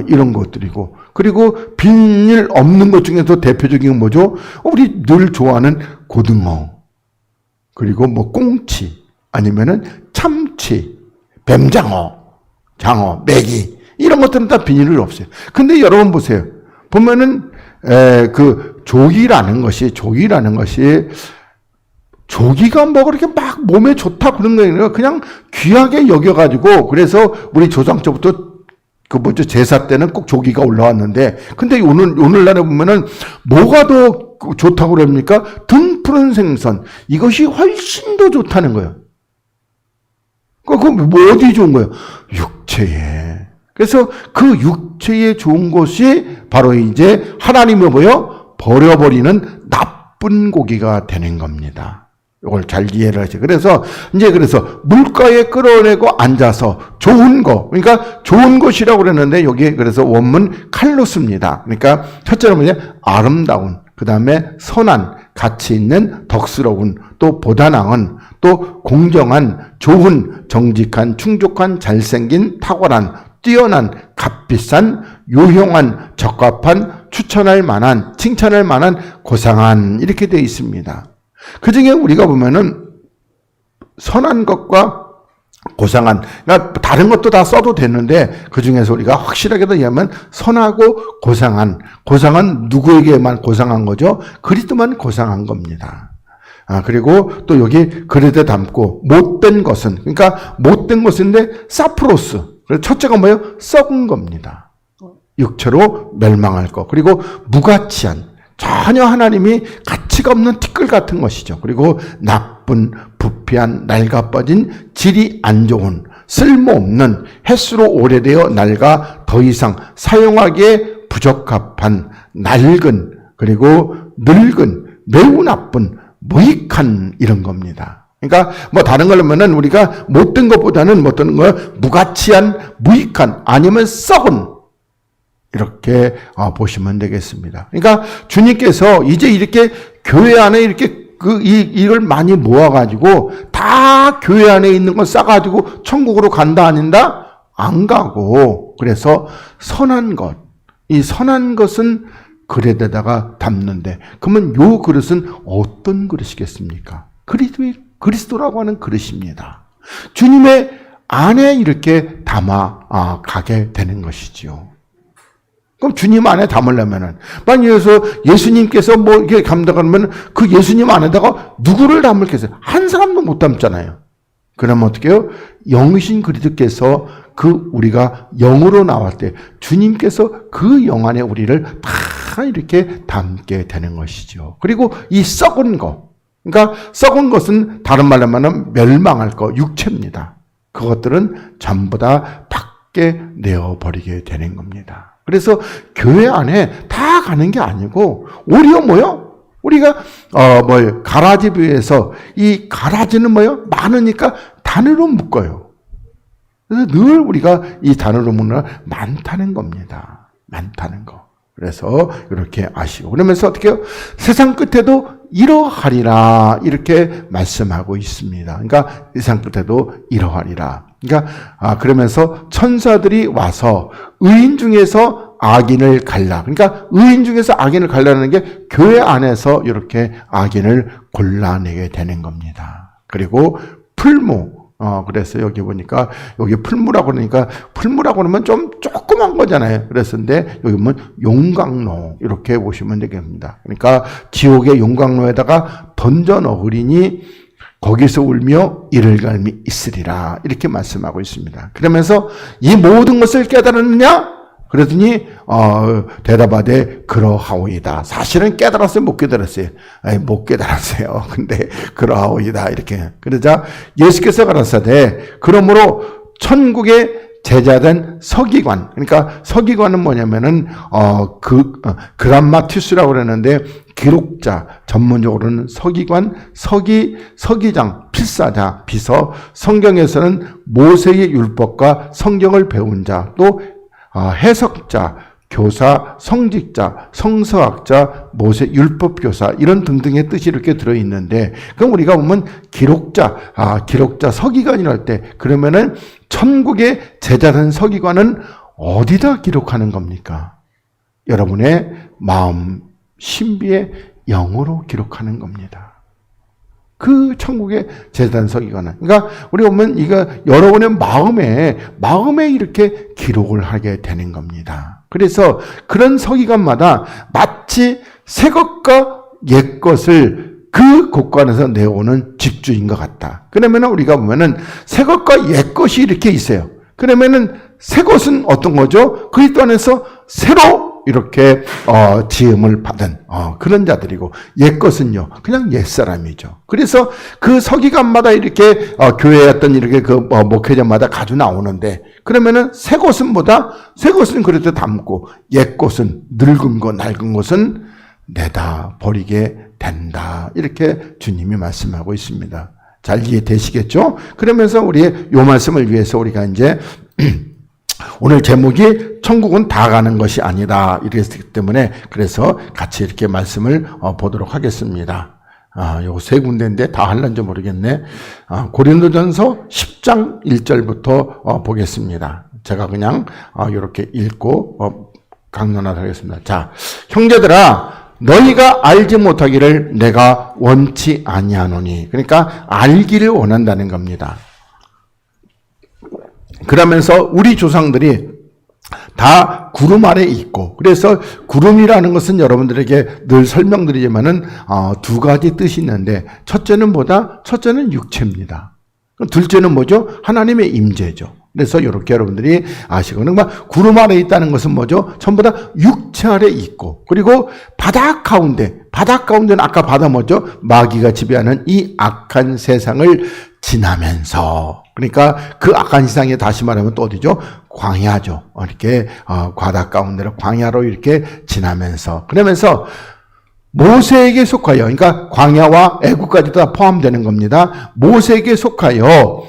이런 것들이고. 그리고 비닐 없는 것 중에서 대표적인 건 뭐죠? 우리 늘 좋아하는 고등어, 그리고 꽁치, 아니면은 참치, 뱀장어, 장어, 메기, 이런 것들은 다 비닐을 없어요. 근데 여러분 보세요. 보면은 그 조기라는 것이 조기가 그렇게 막 몸에 좋다 그런 거 아니라 그냥 귀하게 여겨가지고, 그래서 우리 조상 때부터 제사 때는 꼭 조기가 올라왔는데, 근데 오늘날에 보면은 뭐가 더 좋다고 그럽니까? 등푸른 생선. 이것이 훨씬 더 좋다는 거예요. 그럼 어디 좋은 거예요? 육체에. 그래서 그 육체에 좋은 것이 바로 이제 하나님이 버려버리는 나쁜 고기가 되는 겁니다. 이걸 잘 이해를 하세요. 그래서 물가에 끌어내고 앉아서 좋은 거, 그러니까 좋은 것이라고 그랬는데 여기 그래서 원문 칼로스입니다. 그러니까 첫째는 아름다운, 그 다음에 선한, 가치 있는, 덕스러운, 또 보다 나은, 또 공정한, 좋은, 정직한, 충족한, 잘생긴, 탁월한, 뛰어난, 값비싼, 유용한, 적합한, 추천할 만한, 칭찬할 만한, 고상한, 이렇게 되어 있습니다. 그 중에 우리가 보면은 선한 것과 고상한, 그러니까 다른 것도 다 써도 되는데 그 중에서 우리가 확실하게 더 얘기하면 선하고 고상한 누구에게만 고상한 거죠? 그리스도만 고상한 겁니다. 그리고 또 여기 그릇에 담고 못된 것은, 그러니까 못된 것인데 사프로스. 그래서 첫째가 뭐예요? 썩은 겁니다. 육체로 멸망할 것. 그리고 무가치한, 전혀 하나님이 가치가 없는 티끌 같은 것이죠. 그리고 나쁜, 부패한, 낡아빠진, 질이 안 좋은, 쓸모없는, 햇수로 오래되어 낡아 더 이상 사용하기에 부적합한, 낡은, 그리고 늙은, 매우 나쁜, 무익한, 이런 겁니다. 그러니까 다른 걸 하면은 우리가 못된 것보다는 어떤 거예요? 무가치한, 무익한, 아니면 썩은, 이렇게 보시면 되겠습니다. 그러니까 주님께서 이제 이렇게 교회 안에 이렇게 이걸 많이 모아가지고 다 교회 안에 있는 거 싸가지고 천국으로 간다 아닌다? 안 가고, 그래서 선한 것, 이 선한 것은 그릇에다가 담는데, 그러면 요 그릇은 어떤 그릇이겠습니까? 그리스도라고 하는 그릇입니다. 주님의 안에 이렇게 담아 가게 되는 것이지요. 그럼 주님 안에 담으려면은, 만약에서 예수님께서 뭐 이렇게 감당하면 그 예수님 안에다가 누구를 담을겠어요? 한 사람도 못 담잖아요. 그러면 어떻게 해요? 영이신 그리스도께서 우리가 영으로 나왔을 때 주님께서 그 영 안에 우리를 다 이렇게 담게 되는 것이죠. 그리고 이 썩은 거, 그러니까 썩은 것은 다른 말로 하면 멸망할 거, 육체입니다. 그것들은 전부 다 밖에 내어버리게 되는 겁니다. 그래서 교회 안에 다 가는 게 아니고 오히려 뭐요? 우리가 가라지 비유에서 이 가라지는 뭐요? 많으니까 단으로 묶어요. 그래서 늘 우리가 이 단으로 묶는 많다는 겁니다. 많다는 거. 그래서 이렇게 아시고 그러면서 어떻게 해요? 세상 끝에도 이러하리라 이렇게 말씀하고 있습니다. 그러니까 세상 끝에도 이러하리라. 그러니까 그러면서 천사들이 와서 의인 중에서 악인을 갈라. 그러니까 의인 중에서 악인을 갈라는 게 교회 안에서 이렇게 악인을 골라내게 되는 겁니다. 그리고 풀무. 그래서 여기 보니까 여기 풀무라고 그러니까 풀무라고 그러면 좀 조그만 거잖아요. 그랬는데 여기 보면 용광로 이렇게 보시면 되겠습니다. 그러니까 지옥의 용광로에다가 던져 넣으리니 거기서 울며 이를 갈미 있으리라 이렇게 말씀하고 있습니다. 그러면서 이 모든 것을 깨달았느냐? 그러더니 대답하되 그러하오이다. 사실은 깨달았어요? 못 깨달았어요? 못 깨달았어요. 근데 그러하오이다 이렇게. 그러자 예수께서 가라사대 그러므로 천국의 제자된 서기관. 그러니까 서기관은 뭐냐면은 그람마티스라고 그러는데 기록자, 전문적으로는 서기관, 서기장, 필사자, 비서. 성경에서는 모세의 율법과 성경을 배운 자, 또 해석자, 교사, 성직자, 성서학자, 모세 율법교사 이런 등등의 뜻이 이렇게 들어있는데 그럼 우리가 보면 기록자 서기관이라 할 때 그러면은 천국의 제자된 서기관은 어디다 기록하는 겁니까? 여러분의 마음 신비의 영으로 기록하는 겁니다. 그 천국의 제자된 서기관은. 그러니까 우리 보면 이거 여러분의 마음에 이렇게 기록을 하게 되는 겁니다. 그래서 그런 서기관마다 마치 새 것과 옛 것을 그 곳간에서 내오는 집주인 것 같다. 그러면 우리가 보면은 새 것과 옛 것이 이렇게 있어요. 그러면은 새 것은 어떤 거죠? 그리스도 안에서 새로 이렇게 지음을 받은 그런 자들이고 옛 것은요 그냥 옛 사람이죠. 그래서 그 서기관마다 이렇게 교회에 어떤 이렇게 목회자마다 가져 나오는데 그러면은 새 것은 새 것은 그래도 담고 옛 것은 늙은 거 낡은 것은 내다 버리게 된다. 이렇게 주님이 말씀하고 있습니다. 잘 이해되시겠죠? 그러면서 우리의 요 말씀을 위해서 우리가 이제 오늘 제목이 천국은 다 가는 것이 아니다 이랬기 때문에 그래서 같이 이렇게 말씀을 보도록 하겠습니다. 요 세 군데인데 다 할런지 모르겠네. 고린도전서 10장 1절부터 보겠습니다. 제가 그냥 이렇게 읽고 강론하도록 하겠습니다. 자, 형제들아 너희가 알지 못하기를 내가 원치 아니하노니. 그러니까 알기를 원한다는 겁니다. 그러면서 우리 조상들이 다 구름 아래 있고 그래서 구름이라는 것은 여러분들에게 늘 설명드리지만은 두 가지 뜻이 있는데 첫째는 육체입니다. 둘째는 뭐죠? 하나님의 임재죠. 그래서 이렇게 여러분들이 아시거든요. 구름 아래 있다는 것은 뭐죠? 전부 다 육체 아래 있고 그리고 바다 가운데는 아까 바다 뭐죠? 마귀가 지배하는 이 악한 세상을 지나면서 그러니까 그 악한 세상에 다시 말하면 또 어디죠? 광야죠. 이렇게 바다 가운데로 광야로 이렇게 지나면서 그러면서 모세에게 속하여 그러니까 광야와 애국까지도 다 포함되는 겁니다. 모세에게 속하여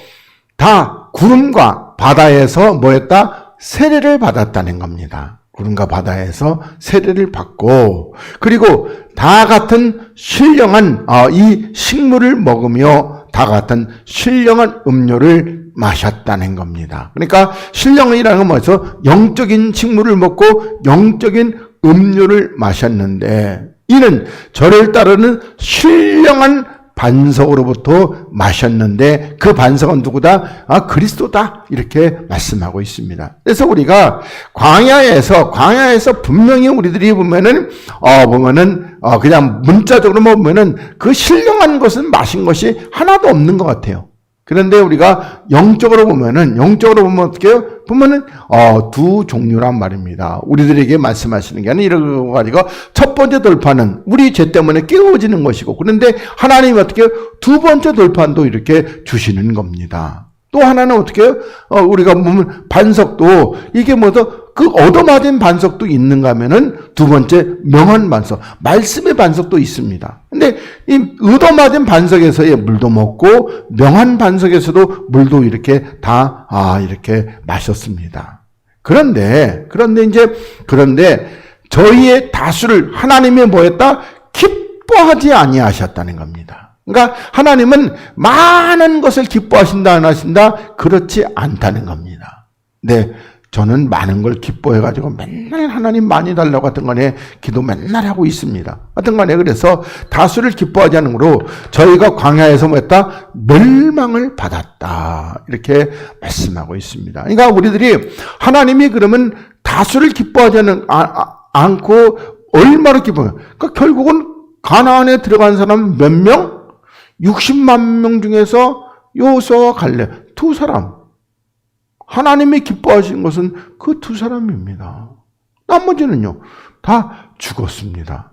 다 구름과 바다에서 뭐했다? 세례를 받았다는 겁니다. 구름과 바다에서 세례를 받고 그리고 다 같은 신령한 이 식물을 먹으며 다 같은 신령한 음료를 마셨다는 겁니다. 그러니까 신령이라는 건 뭐죠? 영적인 식물을 먹고 영적인 음료를 마셨는데 이는 저를 따르는 신령한 반석으로부터 마셨는데 그 반석은 누구다? 그리스도다. 이렇게 말씀하고 있습니다. 그래서 우리가 광야에서 분명히 우리들이 보면은 그냥 문자적으로 보면은 그 신령한 것은 마신 것이 하나도 없는 것 같아요. 그런데 우리가 영적으로 보면 어떻게 해요? 보면은, 두 종류란 말입니다. 우리들에게 말씀하시는 게 아니라 이런 거 가지고 첫 번째 돌파는 우리 죄 때문에 깨어지는 것이고, 그런데 하나님이 어떻게 해요? 두 번째 돌파도 이렇게 주시는 겁니다. 또 하나는 어떻게 해요? 우리가 보면 반석도 이게 그 얻어맞은 반석도 있는가 하면은 두 번째 명한 반석, 말씀의 반석도 있습니다. 근데 이 얻어맞은 반석에서의 물도 먹고 명한 반석에서도 물도 이렇게 이렇게 마셨습니다. 그런데 저희의 다수를 하나님이 뭐했다? 기뻐하지 아니하셨다는 겁니다. 그러니까 하나님은 많은 것을 기뻐하신다 안 하신다? 그렇지 않다는 겁니다. 네, 저는 많은 걸 기뻐해가지고 맨날 하나님 많이 달라고 하여튼 간에 기도 맨날 하고 있습니다. 하여튼 간에 그래서 다수를 기뻐하지 않은 거로 저희가 광야에서 뭐했다? 멸망을 받았다. 이렇게 말씀하고 있습니다. 그러니까 우리들이 하나님이 그러면 다수를 기뻐하지 않고 얼마나 기뻐해요? 그러니까 결국은 가나안에 들어간 사람 몇 명? 60만 명 중에서 여호수아와 갈렙 두 사람. 하나님이 기뻐하신 것은 그 두 사람입니다. 나머지는요, 다 죽었습니다.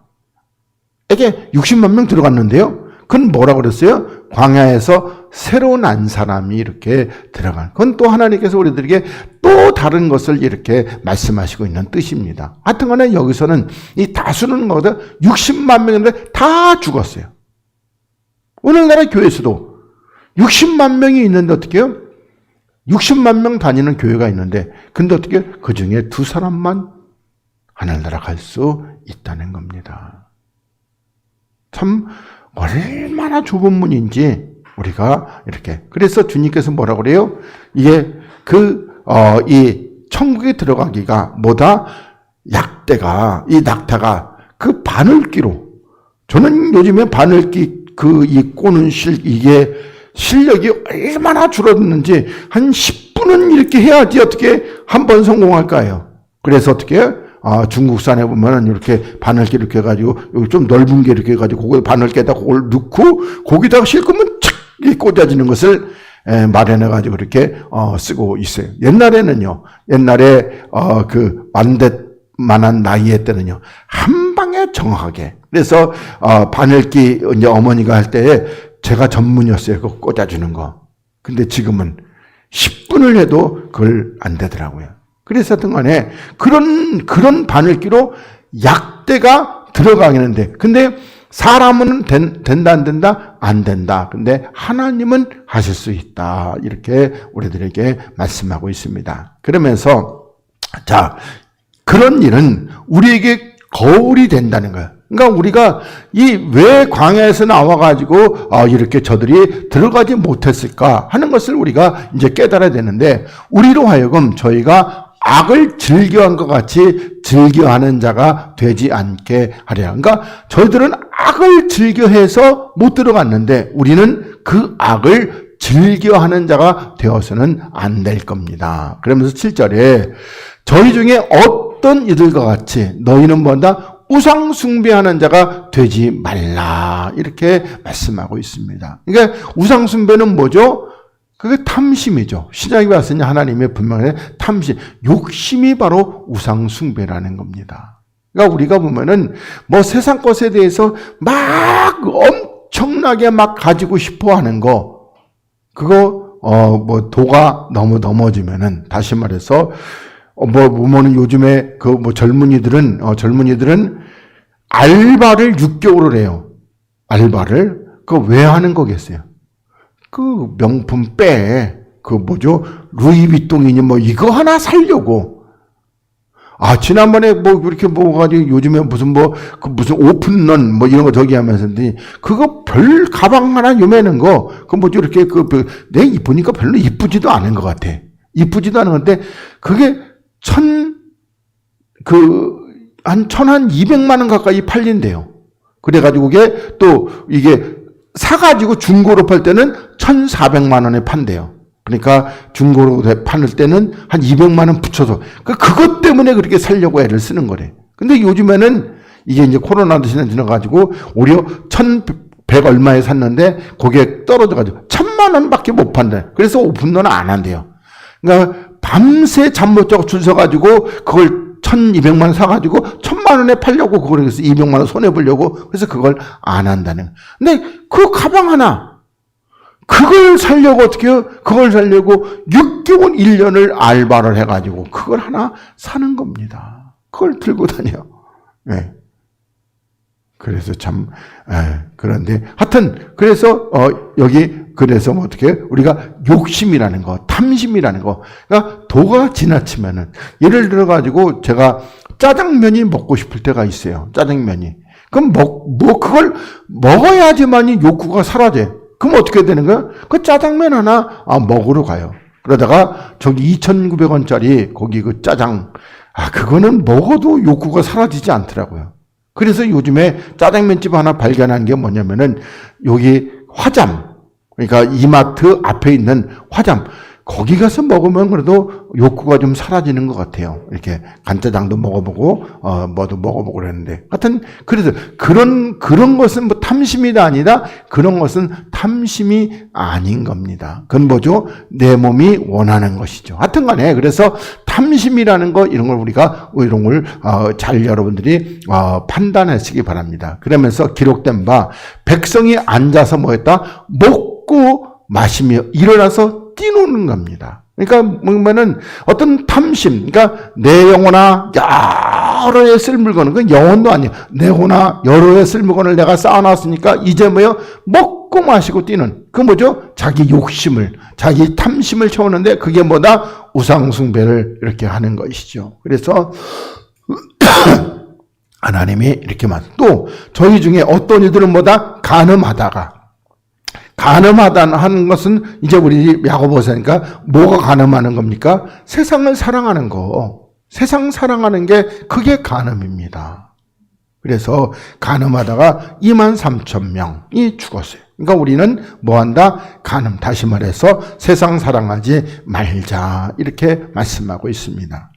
이게 60만 명 들어갔는데요. 그건 뭐라 그랬어요? 광야에서 새로 난 사람이 이렇게 들어간. 그건 또 하나님께서 우리들에게 또 다른 것을 이렇게 말씀하시고 있는 뜻입니다. 하여튼 간에 여기서는 이 다수는 뭐다? 60만 명인데 다 죽었어요. 오늘날의 교회에서도 60만 명이 있는데 어떻게 해요? 60만 명 다니는 교회가 있는데 근데 어떻게 해요? 그 중에 두 사람만 하늘나라 갈 수 있다는 겁니다. 참 얼마나 좁은 문인지 우리가 이렇게. 그래서 주님께서 뭐라고 그래요? 이게 이 천국에 들어가기가 뭐다? 이 낙타가 그 바늘기로. 저는 요즘에 바늘기 이 꼬는 이게 실력이 얼마나 줄어드는지 한 10분은 이렇게 해야지 어떻게 한 번 성공할까요? 그래서 어떻게 해요? 중국산에 보면은 이렇게 바늘기 이렇게 해가지고 여기 좀 넓은 게 이렇게 해가지고 그걸 바늘기에다 그걸 넣고 거기다가 싣으면 착 이렇게 꽂아지는 것을 마련해가지고 이렇게 쓰고 있어요. 옛날에 만한 나이에 때는요 한 방에 정확하게. 그래서 바늘기 이제 어머니가 할 때에 제가 전문이었어요. 그거 꽂아주는 거. 근데 지금은 10분을 해도 그걸 안 되더라고요. 그래서 하여튼 간에 그런 바늘기로 약대가 들어가겠는데, 근데 사람은 된다, 안 된다? 안 된다. 근데 하나님은 하실 수 있다. 이렇게 우리들에게 말씀하고 있습니다. 그러면서, 자, 그런 일은 우리에게 거울이 된다는 거예요. 그러니까 우리가 왜 광야에서 나와가지고 이렇게 저들이 들어가지 못했을까 하는 것을 우리가 이제 깨달아야 되는데, 우리로 하여금 저희가 악을 즐겨한 것 같이 즐겨하는 자가 되지 않게 하려. 그러니까 저희들은 악을 즐겨해서 못 들어갔는데 우리는 그 악을 즐겨하는 자가 되어서는 안 될 겁니다. 그러면서 7절에 저희 중에 어떤 이들과 같이 너희는 뭐다? 우상 숭배하는 자가 되지 말라. 이렇게 말씀하고 있습니다. 그러니까 우상 숭배는 뭐죠? 그게 탐심이죠. 신약에 봤으니 하나님의 분명히 탐심, 욕심이 바로 우상 숭배라는 겁니다. 그러니까 우리가 보면은 세상 것에 대해서 막 엄청나게 막 가지고 싶어 하는 거, 그거 도가 너무 넘어지면은, 다시 말해서 보면은 요즘에 젊은이들은 알바를 6개월을 해요. 알바를. 그거 왜 하는 거겠어요? 그 명품 루이비통이니 이거 하나 살려고. 지난번에 그렇게 가지고 요즘에 무슨 오픈런 이런 거 저기 하면서 그거 별 가방 하나 요매는 거, 이렇게 내 보니까 별로 이쁘지도 않은 것 같아. 이쁘지도 않은 건데, 그게 한 200만 원 가까이 팔린대요. 그래가지고 이게 사가지고 중고로 팔 때는 1,400만 원에 판대요. 그러니까 중고로 팔 때는 한 200만 원 붙여서 그것 때문에 그렇게 살려고 애를 쓰는 거래. 근데 요즘에는 이게 이제 코로나도 지나가지고 오히려 1,100 얼마에 샀는데 거기에 떨어져가지고 1,000만 원밖에 못 판대. 그래서 오픈런은 안 한대요. 그러니까 밤새 잠 못 자고 줄 서가지고 그걸 1,200만 원 사가지고 1,000만 원에 팔려고 그걸 해서 200만 원 손해보려고 그래서 그걸 안 한다는. 근데 그 가방 하나 그걸 살려고 어떻게 해요? 그걸 살려고 6개월 1년을 알바를 해가지고 그걸 하나 사는 겁니다. 그걸 들고 다녀. 네. 그래서 참 그런데 하여튼 그래서 여기 그래서 뭐 어떻게 우리가 욕심이라는 거, 탐심이라는 거, 그러니까 도가 지나치면은 예를 들어 가지고 제가 짜장면이 먹고 싶을 때가 있어요. 짜장면이. 그럼 그걸 먹어야지만이 욕구가 사라져. 그럼 어떻게 되는 거야? 그 짜장면 하나 먹으러 가요. 그러다가 저기 2,900원짜리 거기 그 짜장 그거는 먹어도 욕구가 사라지지 않더라고요. 그래서 요즘에 짜장면집 하나 발견한 게 뭐냐면은 여기 화잠, 그러니까 이마트 앞에 있는 화잠, 거기 가서 먹으면 그래도 욕구가 좀 사라지는 것 같아요. 이렇게 간짜장도 먹어보고 뭐도 먹어보고 그랬는데 하여튼 그래서 그런 것은 뭐 탐심이다 아니다, 그런 것은 탐심이 아닌 겁니다. 그건 뭐죠? 내 몸이 원하는 것이죠. 하여튼 간에 그래서 탐심이라는 거 이런 걸 우리가 이런 걸 잘 여러분들이 판단하시기 바랍니다. 그러면서 기록된 바 백성이 앉아서 뭐 했다? 먹고 마시며 일어나서 뛰노는 겁니다. 그러니까 뭐냐면은 어떤 탐심, 그러니까 내 영혼아 여러 해 쓸 물건은 그 영혼도 아니야. 내 영혼아 여러 해 쓸 물건을 내가 쌓아놨으니까 이제 뭐요? 먹고 마시고 뛰는 그 뭐죠? 자기 욕심을, 자기 탐심을 채우는데 그게 뭐다? 우상숭배를 이렇게 하는 것이죠. 그래서 하나님이 이렇게 또 저희 중에 어떤 이들은 뭐다? 가늠하다는 것은 이제 우리 야고보서니까 뭐가 가늠하는 겁니까? 세상을 사랑하는 거. 세상 사랑하는 게 그게 가늠입니다. 그래서 가늠하다가 23,000명이 죽었어요. 그러니까 우리는 뭐한다? 가늠. 다시 말해서 세상 사랑하지 말자. 이렇게 말씀하고 있습니다.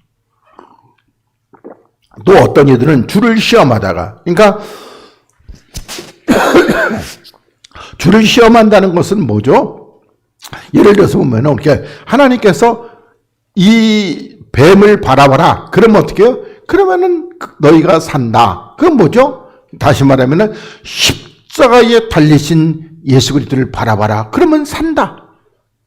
또 어떤 이들은 주를 시험하다가, 그러니까 주를 시험한다는 것은 뭐죠? 예를 들어서 보면 이렇게 하나님께서 이 뱀을 바라봐라. 그러면 어떻게 해요? 그러면은 너희가 산다. 그건 뭐죠? 다시 말하면은 십자가에 달리신 예수 그리스도를 바라봐라. 그러면 산다.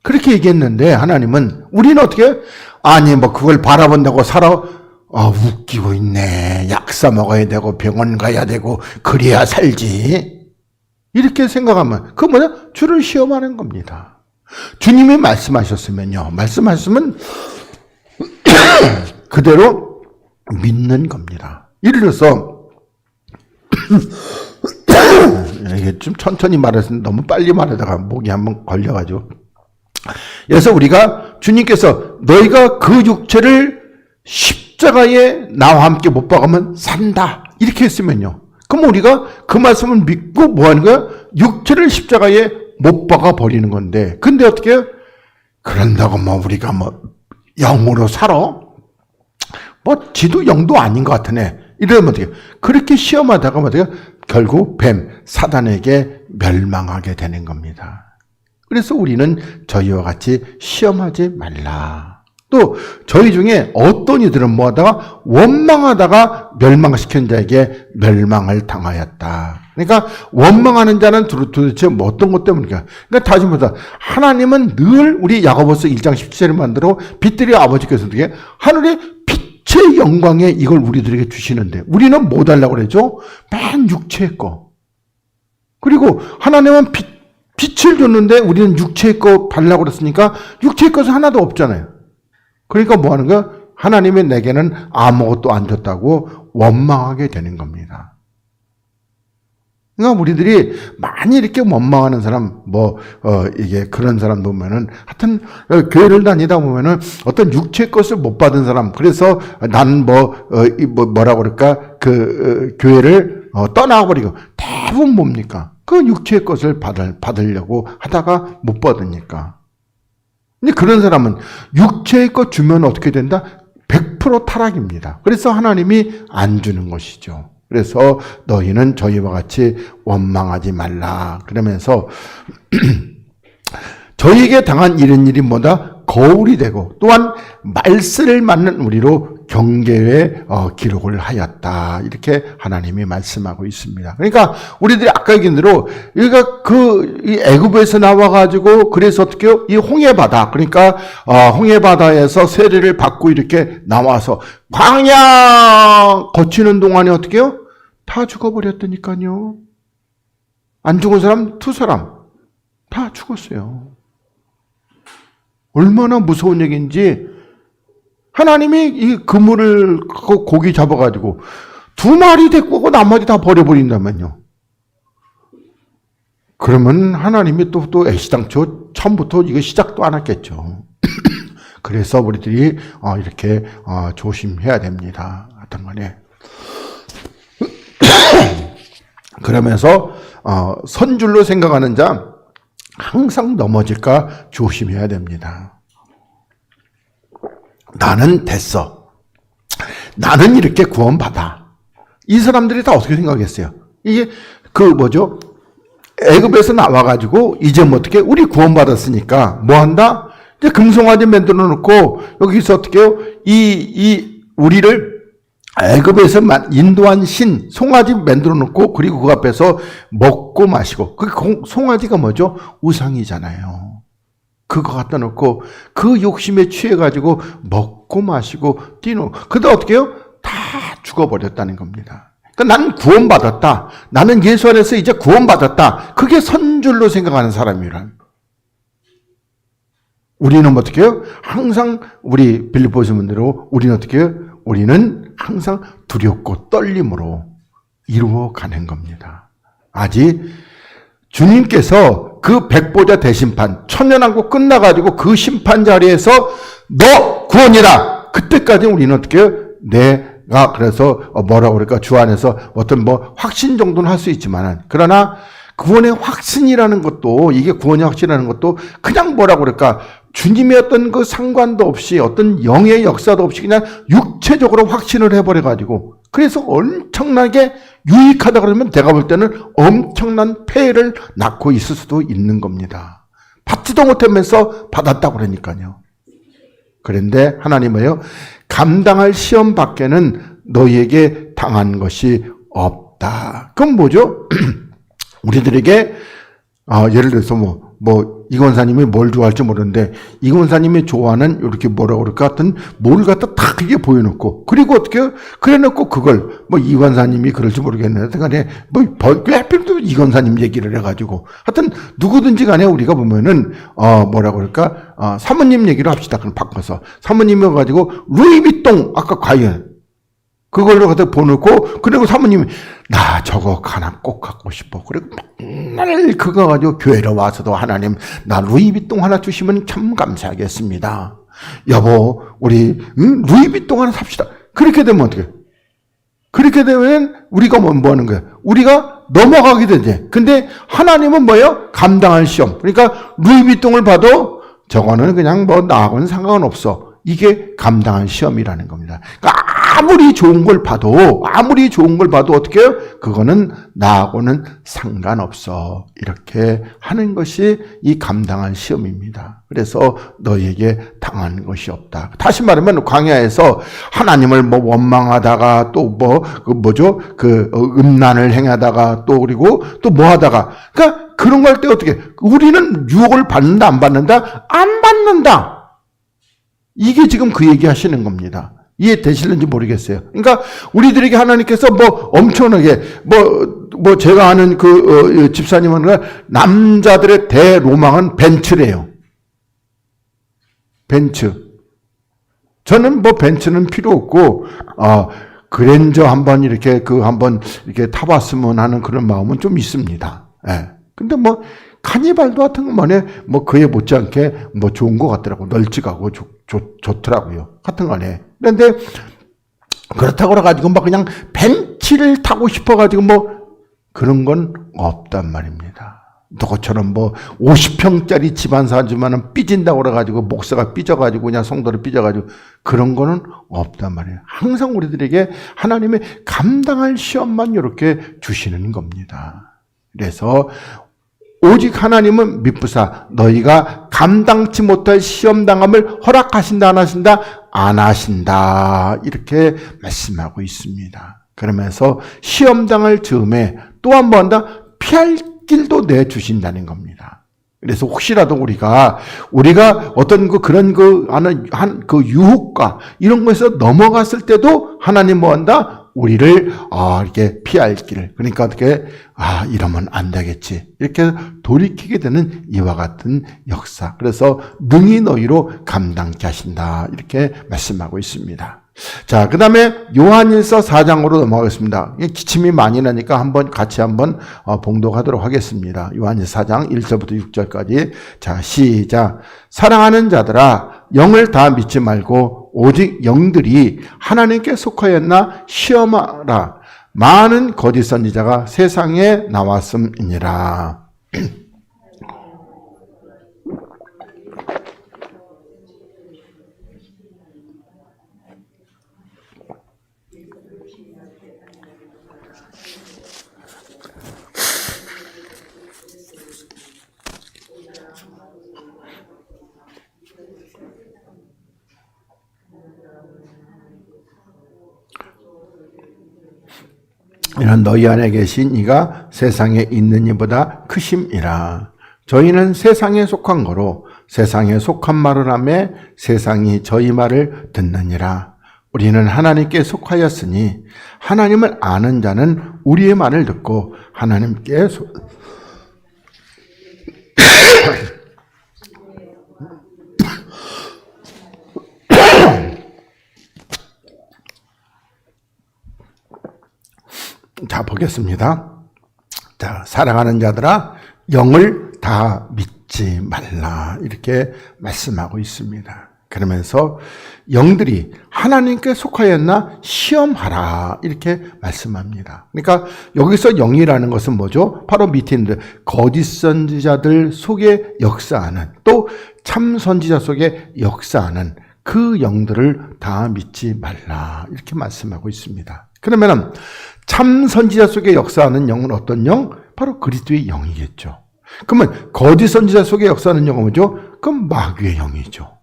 그렇게 얘기했는데 하나님은 우리는 어떻게 해요? 아니 뭐 그걸 바라본다고 살아? 웃기고 있네. 약 사 먹어야 되고 병원 가야 되고 그래야 살지. 이렇게 생각하면 그거 뭐냐? 주를 시험하는 겁니다. 주님이 말씀하셨으면요. 말씀하셨으면 그대로 믿는 겁니다. 예를 들어서 이게 좀 천천히 말해서 너무 빨리 말하다가 목이 한번 걸려가지고 그래서 우리가 주님께서 너희가 그 육체를 십자가에 나와 함께 못 박으면 산다 이렇게 했으면요. 그럼 우리가 그 말씀을 믿고 뭐 하는 거야? 육체를 십자가에 못 박아 버리는 건데. 근데 어떻게 해요? 그런다고 뭐 우리가 뭐 영으로 살아? 뭐 지도 영도 아닌 것 같으네. 이러면 어떻게 해요? 그렇게 시험하다가 어떻게 해요? 결국 뱀, 사단에게 멸망하게 되는 겁니다. 그래서 우리는 저희와 같이 시험하지 말라. 또 저희 중에 어떤 이들은 뭐하다가 원망하다가 멸망시킨 자에게 멸망을 당하였다. 그러니까 원망하는 자는 도대체 뭐 어떤 것 때문일까? 그러니까 다시 말해서 하나님은 늘 우리 야고보서 1장 17절을 만들어 빛들이 아버지께서 어떻게 하늘의 빛의 영광에 이걸 우리들에게 주시는데 우리는 뭐 달라고 그러죠? 맨 육체의 거. 그리고 하나님은 빛을 줬는데 우리는 육체의 거 달라고 그랬으니까 육체의 것은 하나도 없잖아요. 그러니까 뭐 하는 거야? 하나님이 내게는 아무것도 안 줬다고 원망하게 되는 겁니다. 그러니까 우리들이 많이 이렇게 원망하는 사람, 이게 그런 사람 보면은 하여튼, 교회를 다니다 보면은 어떤 육체의 것을 못 받은 사람, 그래서 나는 뭐라고 그럴까? 교회를 떠나버리고, 대부분 뭡니까? 그 육체의 것을 받으려고 하다가 못 받으니까. 근데 그런 사람은 육체의 것 주면 어떻게 된다? 100% 타락입니다. 그래서 하나님이 안 주는 것이죠. 그래서 너희는 저희와 같이 원망하지 말라. 그러면서 저희에게 당한 이런 일이 뭐다? 거울이 되고 또한 말세를 맞는 우리로 경계에 기록을 하였다. 이렇게 하나님이 말씀하고 있습니다. 그러니까 우리들이 아까 얘기한 대로 우리가 이 애굽에서 나와가지고 그래서 어떻게요? 이 홍해바다, 그러니까 홍해바다에서 세례를 받고 이렇게 나와서 광야 거치는 동안에 어떻게요? 다 죽어버렸다니까요. 안 죽은 사람 2사람 다 죽었어요. 얼마나 무서운 얘기인지. 하나님이 이 그물을 고기 잡아가지고 2마리 데리고 오고 나머지 다 버려버린다면요. 그러면 하나님이 또 애시당초 처음부터 이거 시작도 안 했겠죠. 그래서 우리들이 이렇게 조심해야 됩니다. 하여튼 간에. 그러면서 선줄로 생각하는 자 항상 넘어질까 조심해야 됩니다. 나는 됐어. 나는 이렇게 구원받아. 이 사람들이 다 어떻게 생각했어요? 이게 애굽에서 나와가지고 이제 뭐 어떻게 우리 구원받았으니까 뭐 한다? 이제 금송아지 만들어 놓고 여기서 어떻게 해요? 우리를 애굽에서 인도한 신 송아지 만들어 놓고 그리고 그 앞에서 먹고 마시고, 그 송아지가 뭐죠? 우상이잖아요. 그거 갖다 놓고 그 욕심에 취해가지고 먹고 마시고 뛰노. 그때 어떻게 해요? 다 죽어버렸다는 겁니다. 그러니까 나는 구원받았다. 나는 예수 안에서 이제 구원받았다. 그게 선줄로 생각하는 사람이란. 우리는 어떻게 해요? 항상 우리 빌립보서 문대로 우리는 어떻게 해요? 우리는 항상 두렵고 떨림으로 이루어가는 겁니다. 아직 주님께서 그 백보자 대심판 천년왕국 끝나가지고 그 심판 자리에서 너 구원이라. 그때까지 우리는 어떻게 해요? 내가 그래서 뭐라고 그럴까? 주 안에서 어떤 확신 정도는 할 수 있지만은, 그러나 구원의 확신이라는 것도, 이게 구원의 확신이라는 것도 그냥 뭐라고 그럴까? 주님의 어떤 그 상관도 없이 어떤 영의 역사도 없이 그냥 육체적으로 확신을 해버려가지고, 그래서 엄청나게 유익하다 그러면 제가 볼 때는 엄청난 폐해를 낳고 있을 수도 있는 겁니다. 받지도 못하면서 받았다고 그러니까요. 그런데 하나님은요, 감당할 시험 밖에는 너희에게 당한 것이 없다. 그건 뭐죠? 우리들에게 예를 들어서 이 권사님이 뭘 좋아할지 모르는데, 이 권사님이 좋아하는 이렇게 뭐라고 그럴까 같은 뭘 갖다 다 크게 보여놓고, 그리고 어떻게 그래 놓고 그걸 이 권사님이 그럴지 모르겠는데 간에 왜 하필 또 이 권사님 얘기를 해가지고, 하여튼 누구든지 간에 우리가 보면은 뭐라고 그럴까 사모님 얘기를 합시다. 그럼 바꿔서 사모님이 가지고 루이비통 아까 과연 그걸로 갖다 보놓고, 그리고 사모님이 나 저거 하나 꼭 갖고 싶어. 그리고 맨날 그거 가지고 교회로 와서도 하나님 나 루이비통 하나 주시면 참 감사하겠습니다. 여보 우리 루이비통 하나 삽시다. 그렇게 되면 어떻게? 그렇게 되면 우리가 뭐 하는 거야? 우리가 넘어가게 되지. 근데 하나님은 뭐예요? 감당할 시험. 그러니까 루이비통을 봐도 저거는 그냥 나하고는 상관없어. 이게 감당할 시험이라는 겁니다. 그러니까 아무리 좋은 걸 봐도 어떻게 해요? 그거는 나하고는 상관없어. 이렇게 하는 것이 이 감당할 시험입니다. 그래서 너희에게 당한 것이 없다. 다시 말하면 광야에서 하나님을 원망하다가 또 음란을 행하다가 또 그리고 또 하다가, 그러니까 그런 거 할 때 어떻게? 우리는 유혹을 받는다 안 받는다? 안 받는다. 이게 지금 그 얘기 하시는 겁니다. 이해되실는지 모르겠어요. 그러니까 우리들에게 하나님께서 엄청나게 제가 아는 집사님은 남자들의 대로망은 벤츠래요. 벤츠. 저는 벤츠는 필요 없고 그랜저 한번 이렇게 타봤으면 하는 그런 마음은 좀 있습니다. 예. 근데 카니발도 같은 것만에 그에 못지않게 좋은 것 같더라고. 널찍하고 좋더라고요. 같은 거네. 그런데 그렇다고 해가지고 그냥 벤츠를 타고 싶어가지고 그런 건 없단 말입니다. 너처럼 50평짜리 집안 사주면은 삐진다고 그래가지고 목사가 삐져가지고 그냥 성도를 삐져가지고 그런 거는 없단 말이에요. 항상 우리들에게 하나님의 감당할 시험만 이렇게 주시는 겁니다. 그래서 오직 하나님은 미쁘사 너희가 감당치 못할 시험당함을 허락하신다 안 하신다? 안 하신다. 이렇게 말씀하고 있습니다. 그러면서 시험당할 즈음에 또 한 번 더 피할 길도 내주신다는 겁니다. 그래서 혹시라도 우리가 어떤 그런 유혹과 이런 것에서 넘어갔을 때도 하나님 뭐 한다? 우리를 이렇게 피할 길, 그러니까 어떻게 이러면 안 되겠지 이렇게 돌이키게 되는 이와 같은 역사. 그래서 능히 너희로 감당케 하신다 이렇게 말씀하고 있습니다. 자, 그 다음에 요한일서 4장으로 넘어가겠습니다. 기침이 많이 나니까 같이 한번 봉독하도록 하겠습니다. 요한일서 4장 1절부터 6절까지. 자, 시작. 사랑하는 자들아, 영을 다 믿지 말고 오직 영들이 하나님께 속하였나 시험하라. 많은 거짓 선지자가 세상에 나왔음이니라. 이는 너희 안에 계신 이가 세상에 있는 이보다 크심이라. 저희는 세상에 속한 거로 세상에 속한 말을 하며 세상이 저희 말을 듣느니라. 우리는 하나님께 속하였으니 하나님을 아는 자는 우리의 말을 듣고 하나님께 자, 보겠습니다. 자, 사랑하는 자들아, 영을 다 믿지 말라. 이렇게 말씀하고 있습니다. 그러면서 영들이 하나님께 속하였나 시험하라. 이렇게 말씀합니다. 그러니까 여기서 영이라는 것은 뭐죠? 바로 밑에 있는 거짓 선지자들 속에 역사하는, 또 참 선지자 속에 역사하는 그 영들을 다 믿지 말라. 이렇게 말씀하고 있습니다. 그러면은 참 선지자 속에 역사하는 영은 어떤 영? 바로 그리스도의 영이겠죠. 그러면 거짓 선지자 속에 역사하는 영은 뭐죠? 그럼 마귀의 영이죠.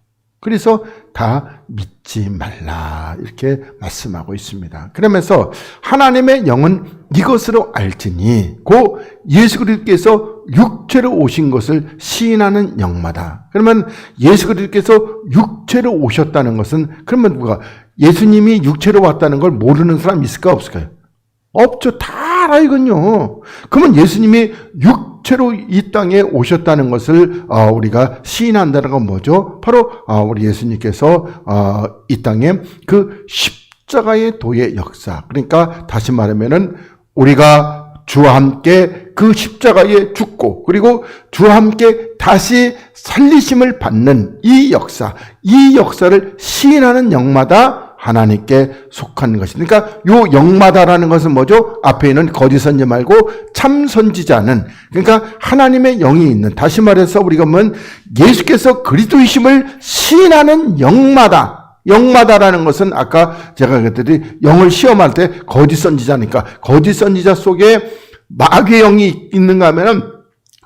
그래서 다 믿지 말라 이렇게 말씀하고 있습니다. 그러면서 하나님의 영은 이것으로 알지니 곧 예수 그리스도께서 육체로 오신 것을 시인하는 영마다. 그러면 예수 그리스도께서 육체로 오셨다는 것은, 그러면 누가 예수님이 육체로 왔다는 걸 모르는 사람 있을까 없을까요? 없죠. 다 알아야군요. 그러면 예수님이 육체로 이 땅에 오셨다는 것을 우리가 시인한다는 건 뭐죠? 바로 우리 예수님께서 이 땅에 그 십자가의 도의 역사, 그러니까 다시 말하면은 우리가 주와 함께 그 십자가에 죽고 그리고 주와 함께 다시 살리심을 받는 이 역사를 시인하는 영마다 하나님께 속한 것이. 그러니까 요 영마다라는 것은 뭐죠? 앞에 있는 거짓 선지 말고 참 선지자는, 그러니까 하나님의 영이 있는, 다시 말해서 우리가 보면 예수께서 그리스도이심을 시인하는 영마다라는 것은 아까 제가 그랬더니 영을 시험할 때 거짓 선지자니까 거짓 선지자 속에 마귀의 영이 있는가 하면은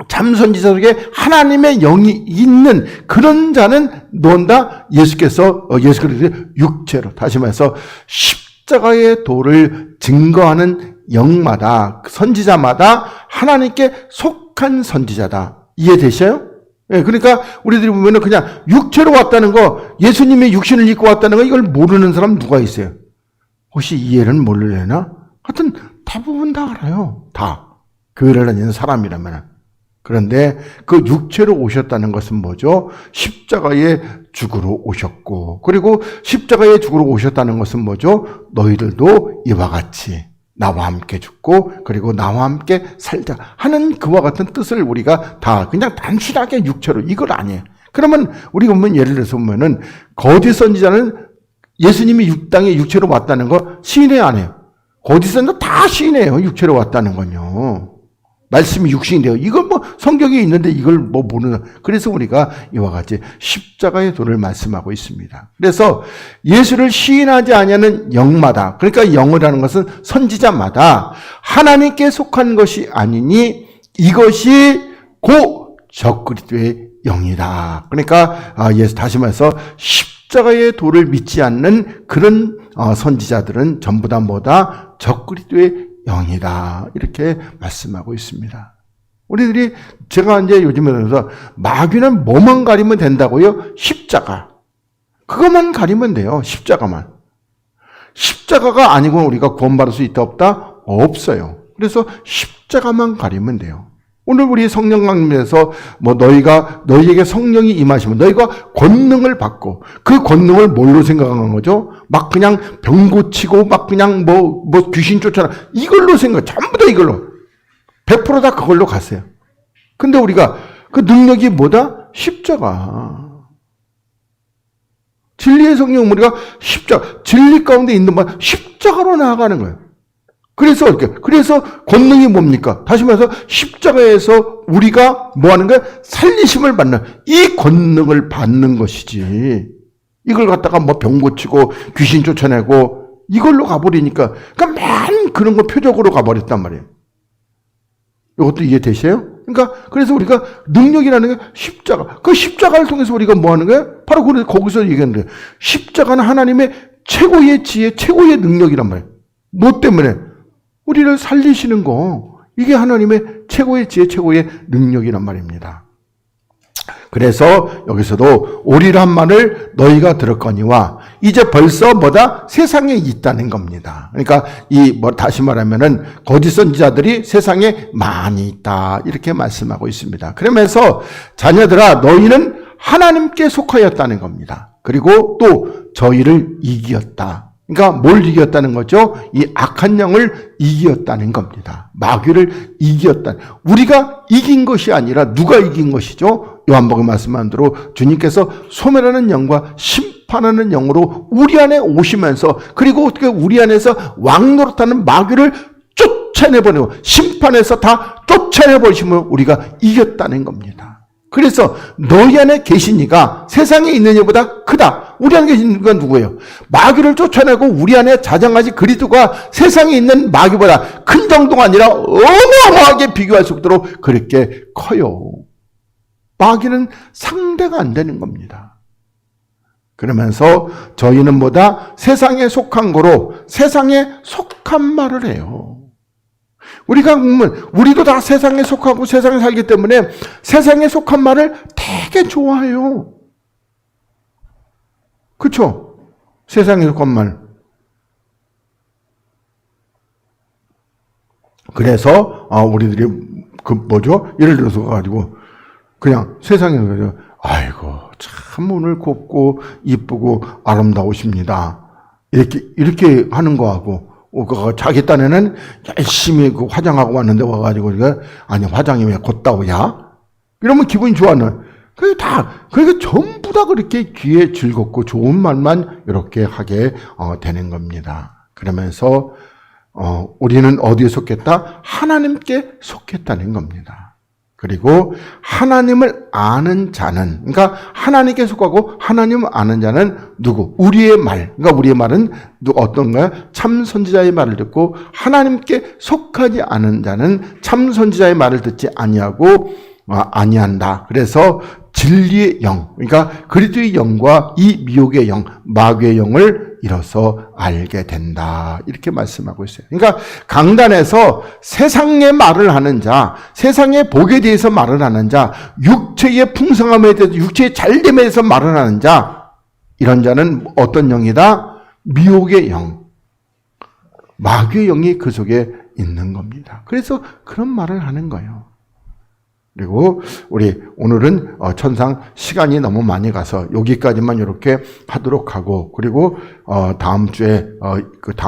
참 선지자 속에 하나님의 영이 있는 그런 자는 논다. 예수 그리스도의 육체로, 다시 말해서 십자가의 도를 증거하는 영마다, 선지자마다 하나님께 속한 선지자다. 이해되셔요? 예, 그러니까 우리들이 보면은 그냥 육체로 왔다는 거, 예수님의 육신을 입고 왔다는 거, 이걸 모르는 사람 누가 있어요? 혹시 이해는 모르려나? 하여튼 대부분 다 알아요. 다. 교회를 다니는 사람이라면. 그런데 그 육체로 오셨다는 것은 뭐죠? 십자가에 죽으러 오셨고, 그리고 십자가에 죽으러 오셨다는 것은 뭐죠? 너희들도 이와 같이 나와 함께 죽고 그리고 나와 함께 살자 하는 그와 같은 뜻을 우리가 다 그냥 단순하게 육체로, 이걸 아니에요. 그러면 우리가 보면 예를 들어서 보면은, 거짓 선지자는 예수님이 땅에 육체로 왔다는 거 시인해 안 해요? 거짓 선지자 다 시인해요. 육체로 왔다는 건요. 말씀이 육신이 돼요. 이건 뭐 성경에 있는데 이걸 뭐 모르는. 그래서 우리가 이와 같이 십자가의 도를 말씀하고 있습니다. 그래서 예수를 시인하지 아니하는 영마다, 그러니까 영이라는 것은 선지자마다 하나님께 속한 것이 아니니 이것이 곧 적그리스도의 영이다. 그러니까 예수 다시 말해서 십자가의 도를 믿지 않는 그런 선지자들은 전부 다 뭐다? 적그리스도의 영이다. 이렇게 말씀하고 있습니다. 우리들이 제가 이제 요즘에 그래서 마귀는 뭐만 가리면 된다고요? 십자가. 그것만 가리면 돼요. 십자가만. 십자가가 아니고 우리가 구원받을 수 있다 없다? 없어요. 그래서 십자가만 가리면 돼요. 오늘 우리 성령 강림에서 뭐 너희에게 성령이 임하시면 너희가 권능을 받고 그 권능을 뭘로 생각하는 거죠? 막 그냥 병 고치고 막 그냥 뭐 귀신 쫓아라 이걸로 전부 다 이걸로 100% 다 그걸로 갔어요. 근데 우리가 그 능력이 뭐다? 십자가. 진리의 성령 우리가 진리 가운데 있는 말 십자가로 나아가는 거예요. 그래서 권능이 뭡니까? 다시 말해서 십자가에서 우리가 뭐 하는 거야? 살리심을 받는 이 권능을 받는 것이지. 이걸 갖다가 뭐 병 고치고 귀신 쫓아내고 이걸로 가버리니까 그러니까 그런 거 표적으로 가버렸단 말이에요. 이것도 이해되세요? 그러니까 그래서 우리가 능력이라는 게 십자가. 그 십자가를 통해서 우리가 뭐 하는 거야? 바로 거기서 얘기하는 거예요. 십자가는 하나님의 최고의 지혜, 최고의 능력이란 말이에요. 뭐 때문에? 우리를 살리시는 거, 이게 하나님의 최고의 지혜, 최고의 능력이란 말입니다. 그래서 여기서도 오리란 말을 너희가 들었거니와 이제 벌써 뭐다? 세상에 있다는 겁니다. 그러니까 다시 말하면은 거짓 선지자들이 세상에 많이 있다. 이렇게 말씀하고 있습니다. 그러면서 자녀들아 너희는 하나님께 속하였다는 겁니다. 그리고 또 저희를 이기었다. 그러니까 뭘 이겼다는 거죠? 이 악한 영을 이겼다는 겁니다. 마귀를 이겼다. 우리가 이긴 것이 아니라 누가 이긴 것이죠? 요한복음 말씀한 대로 주님께서 소멸하는 영과 심판하는 영으로 우리 안에 오시면서 그리고 어떻게 우리 안에서 왕노릇하는 마귀를 쫓아내버리고 심판해서 다 쫓아내버리시면 우리가 이겼다는 겁니다. 그래서 너희 안에 계신 이가 세상에 있는 이보다 크다. 우리 안에 계신 이가 누구예요? 마귀를 쫓아내고 우리 안에 자장하지 그리스도가 세상에 있는 마귀보다 큰 정도가 아니라 어마어마하게 비교할 수 없도록 그렇게 커요. 마귀는 상대가 안 되는 겁니다. 그러면서 저희는 뭐다? 세상에 속한 거로 세상에 속한 말을 해요. 우리가 보면 우리도 다 세상에 속하고 세상에 살기 때문에 세상에 속한 말을 되게 좋아해요. 그렇죠? 세상에 속한 말. 그래서 우리들이 예를 들어서 가지고 그냥 세상에 아이고 참 오늘 곱고 이쁘고 아름다우십니다. 이렇게 하는 거하고 자기 딴에는 열심히 화장하고 왔는데 와가지고 아니 화장이 왜 곧다오야? 이러면 기분이 좋아하는. 그게 전부 다 그렇게 귀에 즐겁고 좋은 말만 이렇게 하게 되는 겁니다. 그러면서 우리는 어디에 속했다? 하나님께 속했다는 겁니다. 그리고 하나님을 아는 자는, 그러니까 하나님께 속하고 하나님을 아는 자는 누구? 우리의 말. 그러니까 우리의 말은 어떤가요? 참 선지자의 말을 듣고 하나님께 속하지 않은 자는 참 선지자의 말을 듣지 아니한다. 그래서 진리의 영, 그러니까 그리스도의 영과 이 미혹의 영, 마귀의 영을 이로써 알게 된다. 이렇게 말씀하고 있어요. 그러니까 강단에서 세상의 말을 하는 자, 세상의 복에 대해서 말을 하는 자, 육체의 풍성함에 대해서, 육체의 잘됨에 대해서 말을 하는 자, 이런 자는 어떤 영이다? 미혹의 영, 마귀의 영이 그 속에 있는 겁니다. 그래서 그런 말을 하는 거예요. 그리고 우리 오늘은 천상 시간이 너무 많이 가서 여기까지만 이렇게 하도록 하고, 그리고 다음 주에 다음